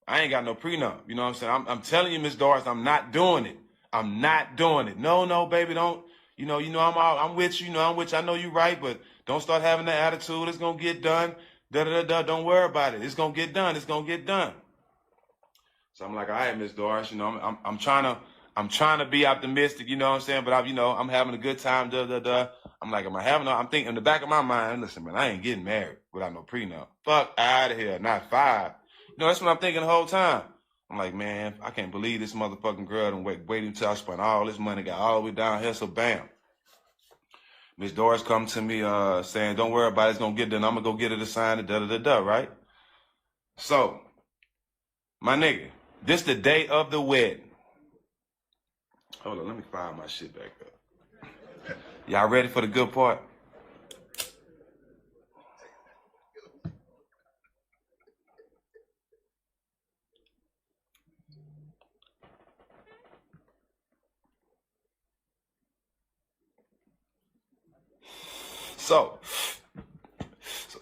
I ain't got no prenup. You know what I'm saying? I'm telling you, Miss Doris, I'm not doing it. I'm not doing it. No, baby, don't. You know, I'm with you. You know, I'm with you. I know you're right, but don't start having that attitude. It's gonna get done. Don't worry about it. It's gonna get done. It's gonna get done. So I'm like, all right, Miss Doris. You know, I'm trying to be optimistic. You know what I'm saying? But I'm having a good time. I'm like, I'm thinking in the back of my mind. Listen, man, I ain't getting married without no prenup. Fuck out of here. Not 5. You know, that's what I'm thinking the whole time. I'm like, man, I can't believe this motherfucking girl done wait until I spent all this money, got all the way down here, so bam. Miss Doris come to me saying, don't worry about it, it's going to get done. I'm going to go get her to sign it, right? So, my nigga, this the day of the wedding. Hold on, let me file my shit back up. Y'all ready for the good part?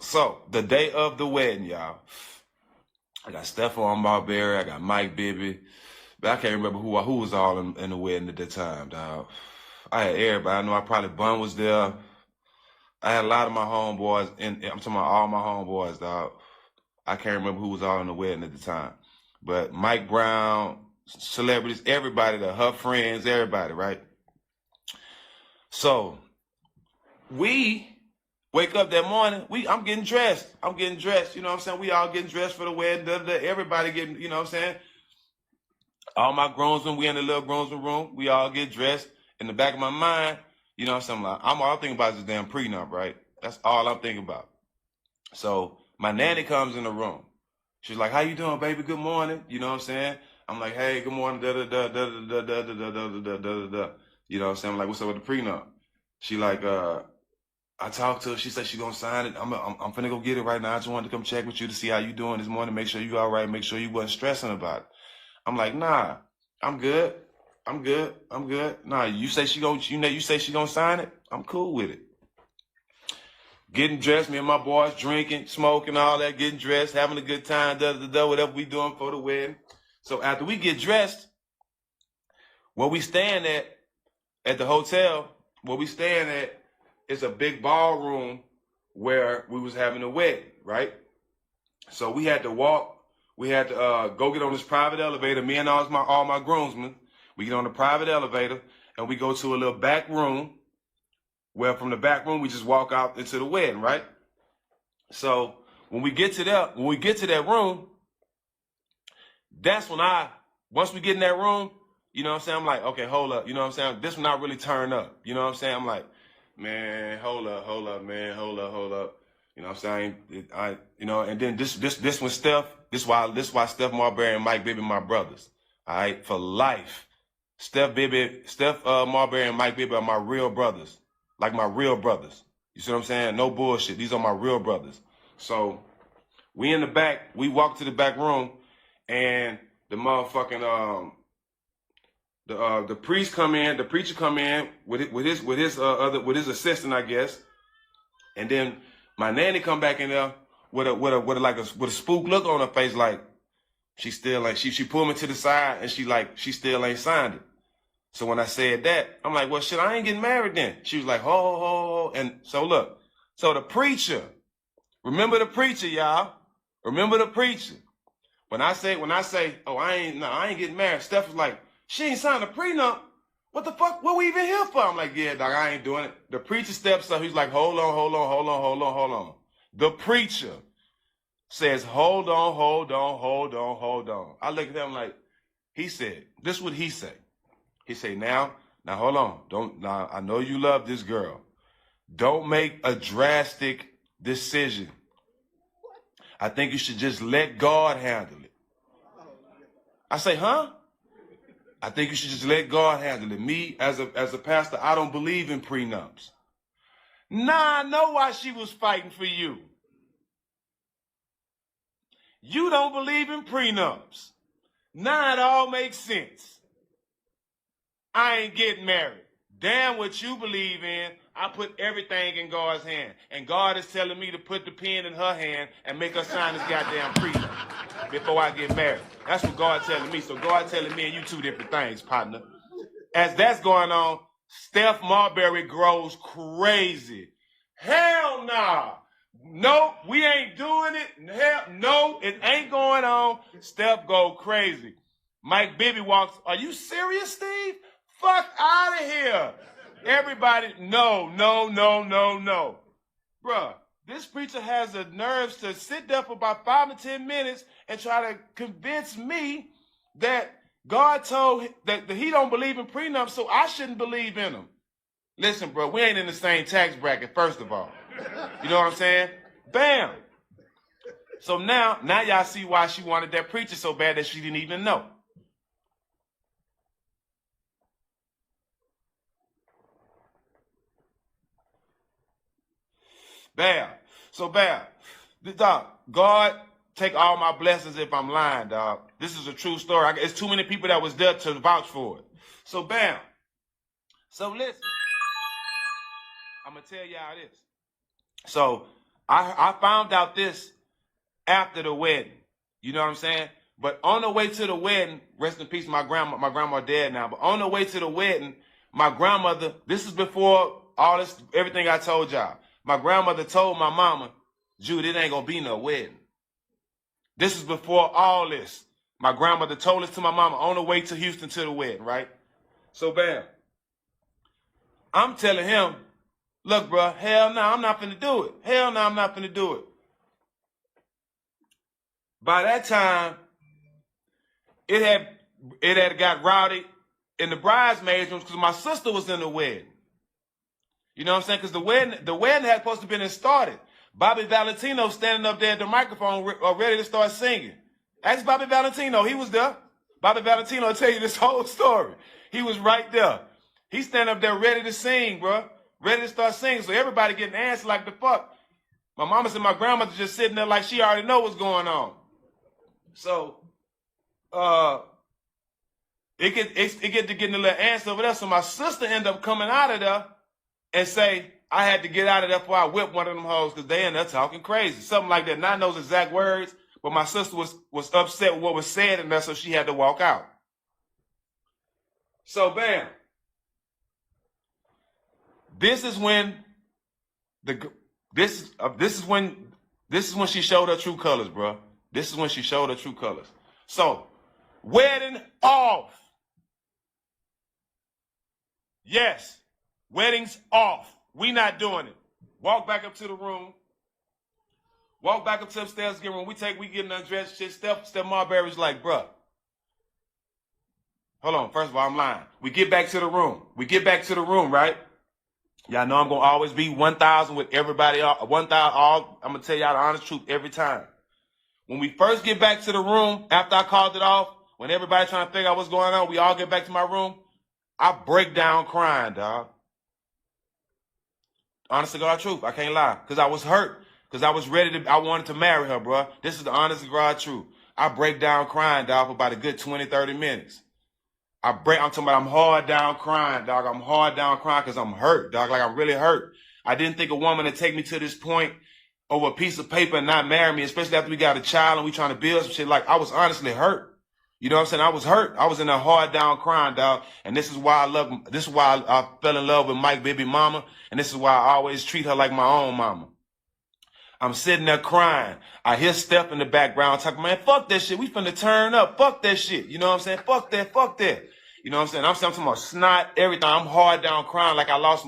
So the day of the wedding, y'all. I got Stephon Marbury, I got Mike Bibby, but I can't remember who was all in the wedding at that time, dog. I had everybody. I know probably Bun was there. I had a lot of my homeboys, and I'm talking about all my homeboys, dog. I can't remember who was all in the wedding at the time. But Mike Brown, celebrities, everybody, her friends, everybody, right? So we wake up that morning, I'm getting dressed. You know what I'm saying? We all getting dressed for the wedding. Everybody getting, you know what I'm saying? All my groomsmen, we in the little groomsmen room. We all get dressed. In the back of my mind, you know what I'm saying? I'm all thinking about is this damn prenup, right? That's all I'm thinking about. So my nanny comes in the room. She's like, how you doing, baby? Good morning. You know what I'm saying? I'm like, hey, good morning. You know what I'm saying? I'm like, what's up with the prenup? She like, I talked to her. She said she gonna sign it. I'm finna go get it right now. I just wanted to come check with you to see how you doing this morning. Make sure you all right. Make sure you wasn't stressing about it. I'm like, nah, I'm good. Nah, you say she gonna sign it? I'm cool with it. Getting dressed, me and my boys drinking, smoking, all that, getting dressed, having a good time, whatever we doing for the wedding. So after we get dressed, where we staying at the hotel, where we staying at, it's a big ballroom where we was having a wedding, right? So we had to go get on this private elevator, me and all my groomsmen. We get on the private elevator and we go to a little back room where from the back room we just walk out into the wedding, right? So when we get to that room, that's when once we get in that room, you know what I'm saying? I'm like, okay, hold up. You know what I'm saying? This one not really turn up. You know what I'm saying? I'm like, man, hold up, man, hold up. You know what I'm saying? And then this one, Steph, this why Steph Marbury and Mike Bibby my brothers. All right, for life. Steph Marbury and Mike Bibby are my real brothers. Like my real brothers. You see what I'm saying? No bullshit. These are my real brothers. So we in the back, we walk to the back room, and the motherfucking the priest come in, the preacher come in with his assistant, I guess, and then my nanny come back in there with a spook look on her face, like she still ain't, she pulled me to the side and she still ain't signed it. So when I said that, I'm like, well, shit, I ain't getting married then. She was like, ho, ho, ho. And so look, so the preacher, remember the preacher, y'all. Remember the preacher. When I say, oh, I ain't getting married, Steph was like, she ain't signed a prenup. What the fuck? What we even here for? I'm like, yeah, dog, I ain't doing it. The preacher steps up. He's like, hold on. The preacher says, hold on. I look at him like, he said, this is what he said. He said, now hold on. I know you love this girl. Don't make a drastic decision. I think you should just let God handle it. I say, huh? I think you should just let God handle it. Me, as a pastor, I don't believe in prenups. Nah, I know why she was fighting for you. You don't believe in prenups. Now it all makes sense. I ain't getting married. Damn what you believe in. I put everything in God's hand. And God is telling me to put the pen in her hand and make her sign this goddamn prenup before I get married. That's what God's telling me. So God telling me and you two different things, partner. As that's going on, Steph Marbury grows crazy. Hell nah. Nope, we ain't doing it. Hell, no, it ain't going on. Steph go crazy. Mike Bibby walks, are you serious, Steve? Fuck out of here. Everybody, no. Bruh, this preacher has the nerves to sit there for about 5 to 10 minutes and try to convince me that God told that he don't believe in prenups, so I shouldn't believe in them. Listen, bro, we ain't in the same tax bracket, first of all. You know what I'm saying? Bam. So now y'all see why she wanted that preacher so bad that she didn't even know. Bam. So bam. Dog, God take all my blessings if I'm lying, dog. This is a true story. It's too many people that was there to vouch for it. So bam. So listen. I'm going to tell y'all this. So I found out this after the wedding. You know what I'm saying? But on the way to the wedding, rest in peace, my grandma dead now, but on the way to the wedding, my grandmother, this is before all this, everything I told y'all. My grandmother told my mama, Jude, it ain't going to be no wedding. This is before all this. My grandmother told this to my mama on the way to Houston to the wedding, right? So bam. I'm telling him, look, bro, hell no, I'm not finna do it. Hell no, I'm not finna do it. By that time, it had got rowdy in the bridesmaids' rooms because my sister was in the wedding. You know what I'm saying? Because the wedding had supposed to been started. Bobby Valentino standing up there at the microphone ready to start singing. Ask Bobby Valentino. He was there. Bobby Valentino will tell you this whole story. He was right there. He's standing up there ready to sing, bro. Ready to start singing. So everybody getting answered like the fuck. My mama and my grandmother just sitting there like she already know what's going on. So, it get to getting a little answer over there. So my sister ended up coming out of there and say, I had to get out of there before I whipped one of them hoes because they ended up talking crazy. Something like that. Not those exact words, but my sister was upset with what was said in there, so she had to walk out. So bam. This is when this is when she showed her true colors, bro. This is when she showed her true colors. So, wedding off. Yes, wedding's off. We not doing it. Walk back up to the room. Walk back up to upstairs, get room. We getting undressed. Shit. Steph Marbury's like, bruh. Hold on. First of all, I'm lying. We get back to the room. Right? Y'all know I'm gonna always be 1,000 with everybody. 1,000. I'm gonna tell y'all the honest truth every time. When we first get back to the room, after I called it off, when everybody trying to figure out what's going on, we all get back to my room, I break down crying, dog. Honest to God truth, I can't lie. Because I was hurt. Because I wanted to marry her, bro. This is the honest to God truth. I break down crying, dog, for about a good 20, 30 minutes. I'm talking about I'm hard down crying, dog. I'm hard down crying because I'm hurt, dog. Like I'm really hurt. I didn't think a woman would take me to this point over a piece of paper and not marry me, especially after we got a child and we trying to build some shit. Like, I was honestly hurt. You know what I'm saying? I was hurt. I was in a hard down crying, dog. And this is why I fell in love with Mike baby mama. And this is why I always treat her like my own mama. I'm sitting there crying. I hear Steph in the background talking, man, fuck that shit. We finna turn up. Fuck that shit. You know what I'm saying? Fuck that. Fuck that. You know what I'm saying? I'm talking about snot, everything. I'm hard down crying like I lost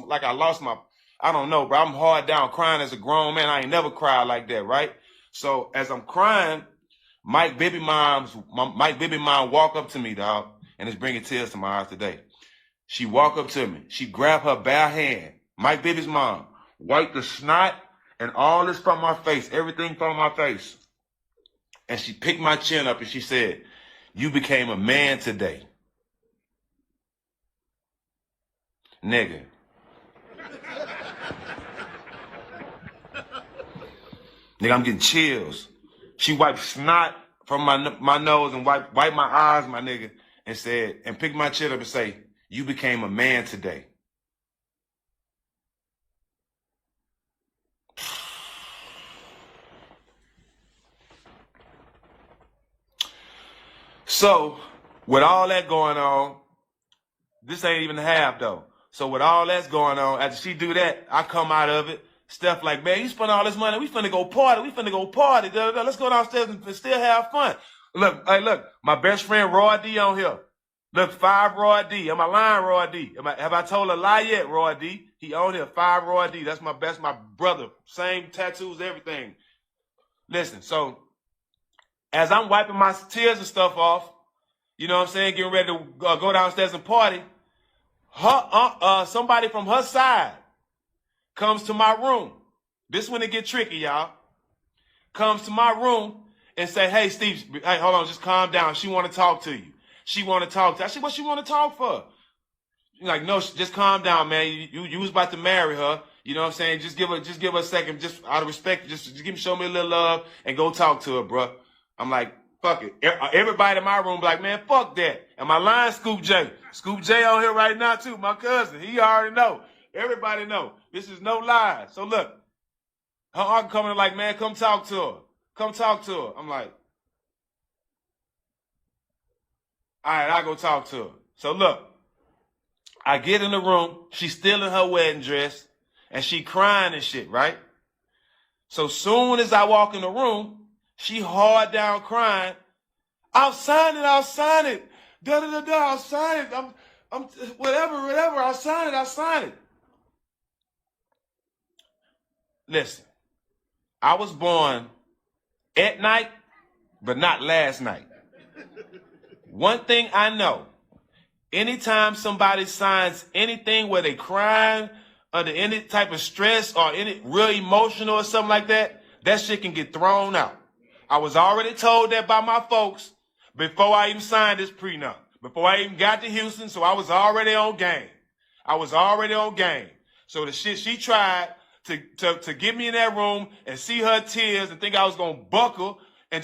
my, I don't know, bro. I'm hard down crying as a grown man. I ain't never cried like that, right? So as I'm crying, Mike baby mom walk up to me, dog, and it's bringing tears to my eyes today. She walk up to me. She grabbed her bare hand, Mike baby's mom, wiped the snot and all this from my face, everything from my face. And she picked my chin up and she said, you became a man today. Nigga. Nigga, I'm getting chills. She wiped snot from my nose and wiped my eyes, my nigga, and said, and picked my chin up and say, you became a man today. So, with all that going on, this ain't even half though. So with all that's going on, after she do that, I come out of it. Steph like, man, you spend all this money. We finna go party. Let's go downstairs and still have fun. Look, hey, look, my best friend Roy D on here. Look, 5 Roy D. Am I lying, Roy D? Have I told a lie yet, Roy D? He on here, 5 Roy D. That's my brother. Same tattoos, everything. Listen, so as I'm wiping my tears and stuff off, you know what I'm saying, getting ready to go downstairs and party, somebody from her side comes to my room. This when it get tricky, y'all. Comes to my room and say, hey, Steve, hey, hold on, just calm down. She want to talk to you. She want to talk to you. I said, what she want to talk for? She's like, no, just calm down, man. You was about to marry her. You know what I'm saying? Just give her a second, just out of respect. Just show me a little love and go talk to her, bro. I'm like, fuck it. Everybody in my room be like, man, fuck that. And my line, Scoop J. Scoop J on here right now, too. My cousin. He already know. Everybody know. This is no lie. So look, her uncle coming in like, man, come talk to her. Come talk to her. I'm like, all right, I'll go talk to her. So look, I get in the room. She's still in her wedding dress, and she crying and shit, right? So soon as I walk in the room, she hard down crying. I'll sign it. Da-da-da-da, I'll sign it. I'm whatever, I'll sign it. Listen, I was born at night, but not last night. One thing I know, anytime somebody signs anything where they crying under any type of stress or any real emotional or something like that, that shit can get thrown out. I was already told that by my folks before I even signed this prenup, before I even got to Houston, so I was already on game. So the shit she tried to get me in that room and see her tears and think I was gonna buckle and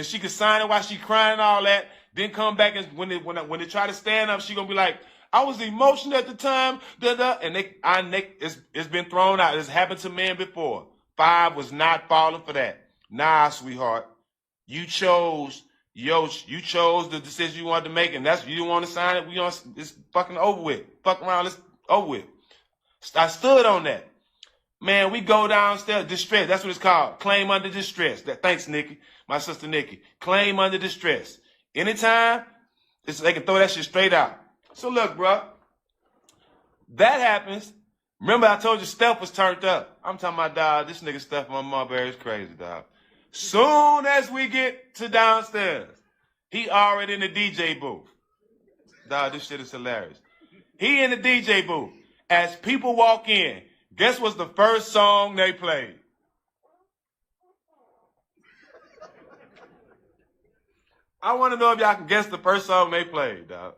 she could sign it while she crying and all that, then come back and when they try to stand up, she gonna be like, I was emotional at the time, and it's been thrown out. It's happened to men before. 5 was not falling for that. Nah, sweetheart, you chose the decision you wanted to make, and you didn't want to sign it. It's fucking over with. Fuck around, it's over with. I stood on that. Man, we go downstairs, distress. That's what it's called. Claim under distress. Thanks, Nikki, my sister Nikki. Claim under distress. Anytime, they can throw that shit straight out. So look, bro, that happens. Remember I told you Steph was turned up. I'm talking about, dog, this nigga Steph on Marbury is crazy, dog. Soon as we get to downstairs, he already in the DJ booth. Dog, this shit is hilarious. He in the DJ booth. As people walk in, guess what's the first song they played? I want to know if y'all can guess the first song they played, dog.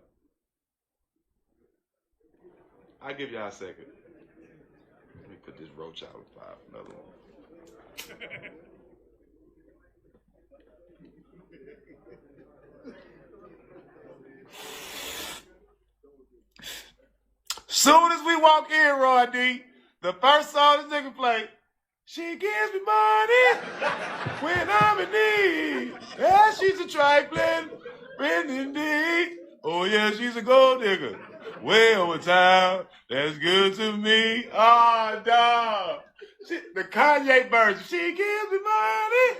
I'll give y'all a second. Let me put this roach out with 5. Another one. Soon as we walk in, Roy D, the first song this nigga played, She gives me money when I'm in need. Yeah, she's a trifling friend indeed. Oh yeah, she's a gold digger. Way over time. That's good to me. Oh, dog. The Kanye version. She gives me money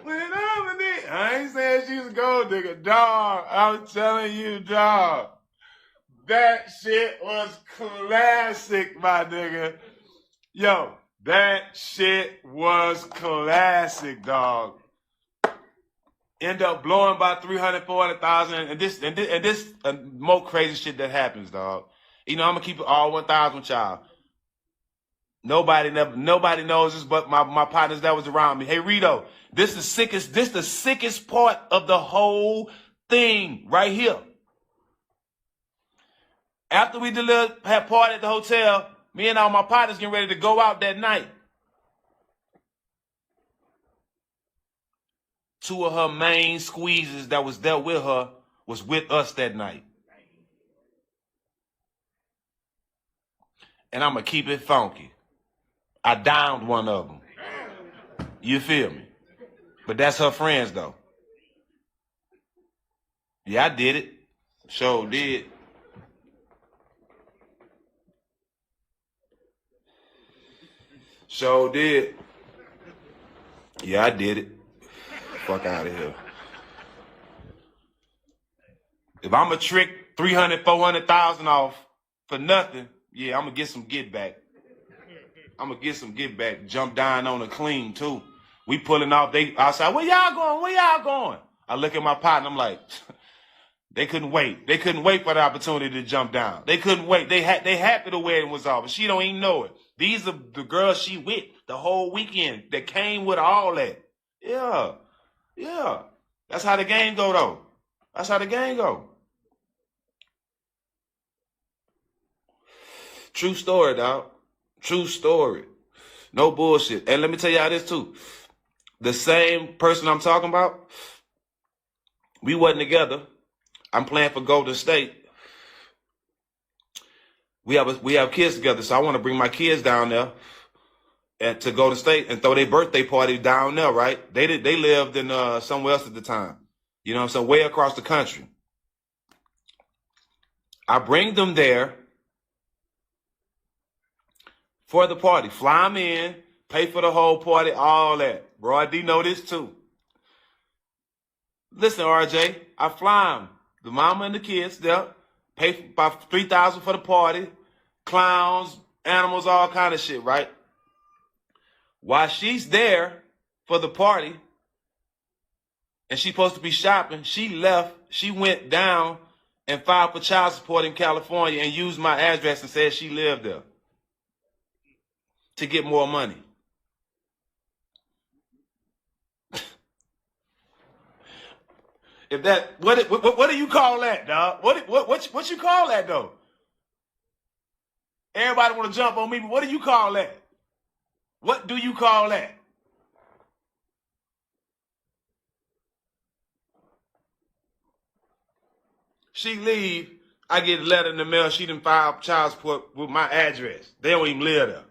when I'm in need. I ain't saying she's a gold digger, dog. I'm telling you, dog. That shit was classic, my nigga. Yo, that shit was classic, dog. End up blowing by 340,000, and this more crazy shit that happens, dog. You know, I'm gonna keep it all 1,000 with y'all. Nobody knows this but my partners that was around me. Hey Rito, this the sickest part of the whole thing right here. After we had party at the hotel, me and all my partners getting ready to go out that night. Two of her main squeezes that was there with her was with us that night. And I'm going to keep it funky. I downed one of them. You feel me? But that's her friends, though. Yeah, I did it. Sure did. Sure did. Yeah, I did it. Fuck out of here. If I'm going to trick 300, 400,000 off for nothing, yeah, I'm going to get some get back. I'm going to get some get back. Jump down on a clean, too. We pulling off. They outside. Where y'all going? Where y'all going? I look at my partner. I'm like, they couldn't wait. They couldn't wait for the opportunity to jump down. They couldn't wait. They happy the wedding was off, but she don't even know it. These are the girls she with the whole weekend that came with all that. Yeah. Yeah. That's how the game go, though. That's how the game go. True story, dog. True story. No bullshit. And let me tell y'all this, too. The same person I'm talking about, we wasn't together. I'm playing for Golden State. We have kids together, so I want to bring my kids down there and to Golden State and throw their birthday party down there, right? They lived in somewhere else at the time. You know what I'm saying? Way across the country. I bring them there for the party. Fly them in, pay for the whole party, all that. Bro, I do know this too. Listen, RJ, I fly them. The mama and the kids there. Pay about $3,000 for the party. Clowns, animals, all kind of shit, right? While she's there for the party and she's supposed to be shopping, she left. She went down and filed for child support in California and used my address and said she lived there to get more money. If that, what do you call that, dog? What you call that, though? Everybody want to jump on me, but what do you call that? What do you call that? She leave, I get a letter in the mail. She done filed child support with my address. They don't even live there.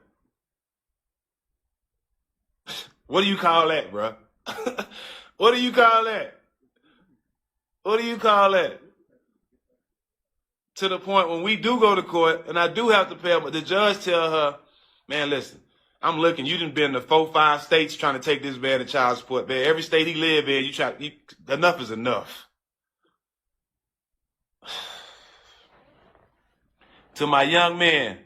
What do you call that, bro? What do you call that? What do you call that? To the point when we do go to court and I do have to pay, but the judge tell her, man, listen, I'm looking. You done been to 4, 5 states trying to take this man to child support. Man, every state he live in, enough is enough. To my young man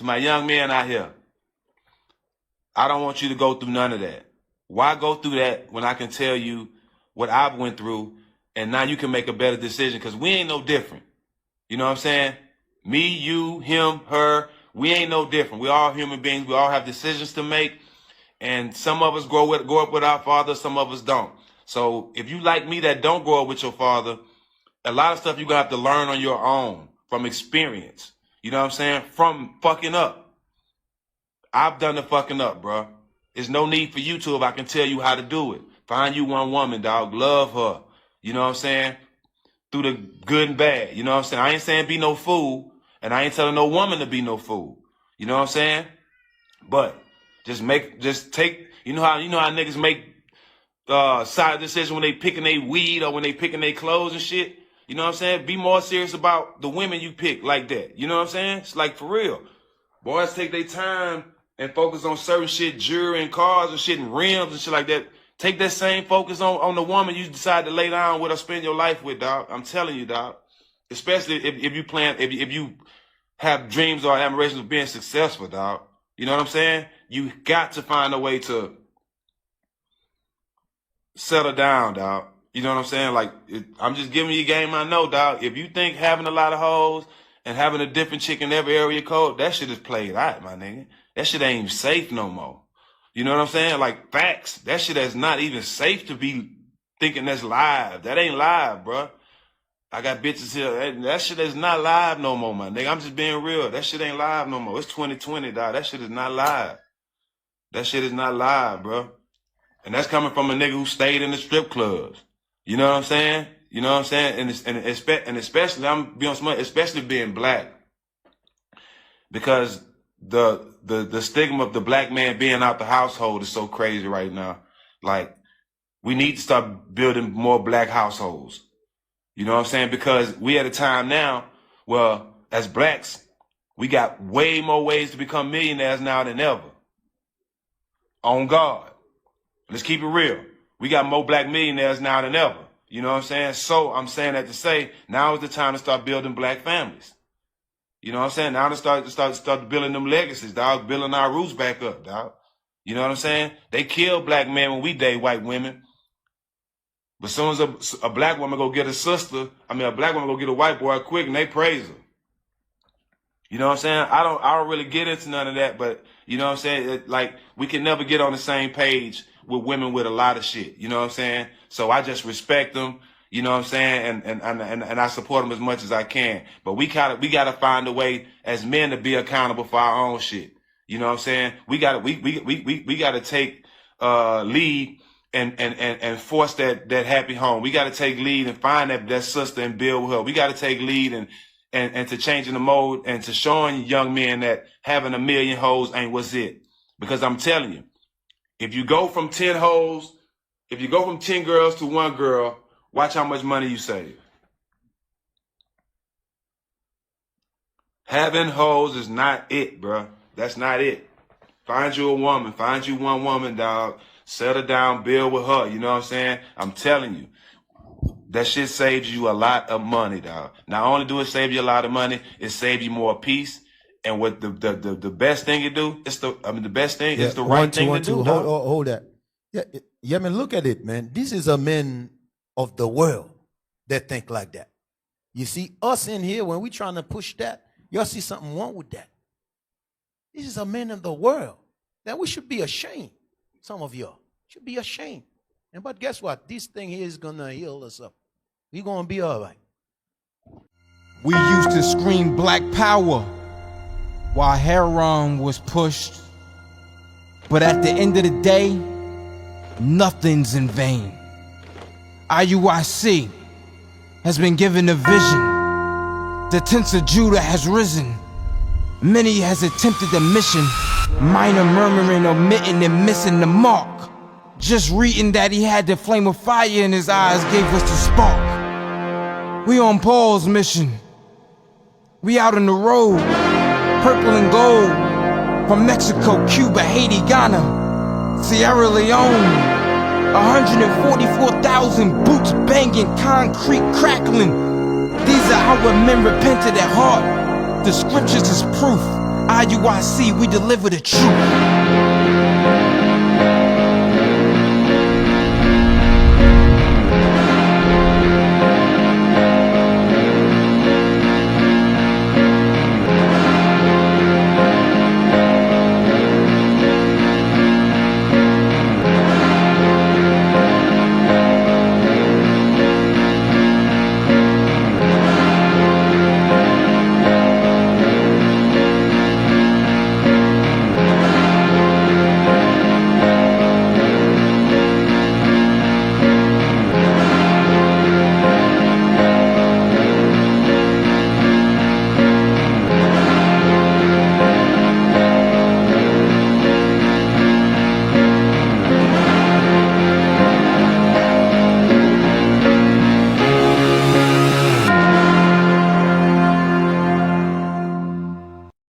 out here, I don't want you to go through none of that. Why go through that when I can tell you what I've went through and now you can make a better decision? Because we ain't no different. You know what I'm saying? Me, you, him, her, we ain't no different. We all human beings. We all have decisions to make. And some of us grow up with our father. Some of us don't. So if you like me that don't grow up with your father, a lot of stuff you're going to have to learn on your own from experience. You know what I'm saying? From fucking up. I've done the fucking up, bro. There's no need for you to if I can tell you how to do it. Find you one woman, dog. Love her. You know what I'm saying? Through the good and bad. You know what I'm saying? I ain't saying be no fool. And I ain't telling no woman to be no fool. You know what I'm saying? But Just take. You know how niggas make side decisions when they picking their weed or when they picking their clothes and shit. You know what I'm saying? Be more serious about the women you pick like that. You know what I'm saying? It's like for real. Boys take their time and focus on certain shit, jewelry and cars and shit and rims and shit like that. Take that same focus on the woman you decide to lay down with or spend your life with, dog. I'm telling you, dog. Especially if you have dreams or admirations of being successful, dog. You know what I'm saying? You got to find a way to settle down, dog. You know what I'm saying? Like, I'm just giving you a game I know, dog. If you think having a lot of hoes and having a different chick in every area code, that shit is played out, my nigga. That shit ain't even safe no more. You know what I'm saying? Like, facts. That shit is not even safe to be thinking that's live. That ain't live, bro. I got bitches here. That shit is not live no more, my nigga. I'm just being real. That shit ain't live no more. It's 2020, dog. That shit is not live. That shit is not live, bro. And that's coming from a nigga who stayed in the strip clubs. You know what I'm saying? You know what I'm saying? And especially, I'm being smart, especially being black. Because the stigma of the black man being out the household is so crazy right now. Like, we need to start building more black households. You know what I'm saying? Because we at a time now where, as blacks, we got way more ways to become millionaires now than ever. On God. Let's keep it real. We got more black millionaires now than ever. You know what I'm saying? So I'm saying that to say, now is the time to start building black families. You know what I'm saying? Now to start building them legacies, dog. Building our roots back up, dog. You know what I'm saying? They kill black men when we date white women. But as soon as a black woman go get a black woman go get a white boy quick and they praise her. You know what I'm saying? I don't really get into none of that, but you know what I'm saying? Like, we can never get on the same page with women with a lot of shit. You know what I'm saying? So I just respect them. You know what I'm saying? And I support them as much as I can. But we gotta find a way as men to be accountable for our own shit. You know what I'm saying? We gotta take lead and force that happy home. We gotta take lead and find that sister and build with her. We gotta take lead and to changing the mode and to showing young men that having a million hoes ain't what's it. Because I'm telling you, if you go from 10 hoes, if you go from 10 girls to 1 girl, watch how much money you save. Having hoes is not it, bro. That's not it. Find you a woman. Find you one woman, dog. Settle down, build with her. You know what I'm saying? I'm telling you. That shit saves you a lot of money, dog. Not only do it save you a lot of money, it saves you more peace. And what the best thing you do, it's the best thing is the right thing to do. Hold that. Yeah, man, look at it, man. This is a man of the world that think like that. You see, us in here, when we trying to push that, y'all see something wrong with that. This is a man of the world. That we should be ashamed. Some of y'all should be ashamed. But guess what? This thing here is going to heal us up. We're going to be all right. We used to scream black power while heroin was pushed. But at the end of the day, nothing's in vain. IUIC has been given a vision. The tents of Judah has risen. Many has attempted the mission. Minor murmuring, omitting, and missing the mark. Just reading that he had the flame of fire in his eyes gave us the spark. We on Paul's mission. We out on the road, purple and gold. From Mexico, Cuba, Haiti, Ghana, Sierra Leone. 144,000 boots banging, concrete crackling. These are our men repented at heart. The scriptures is proof. IUIC, we deliver the truth.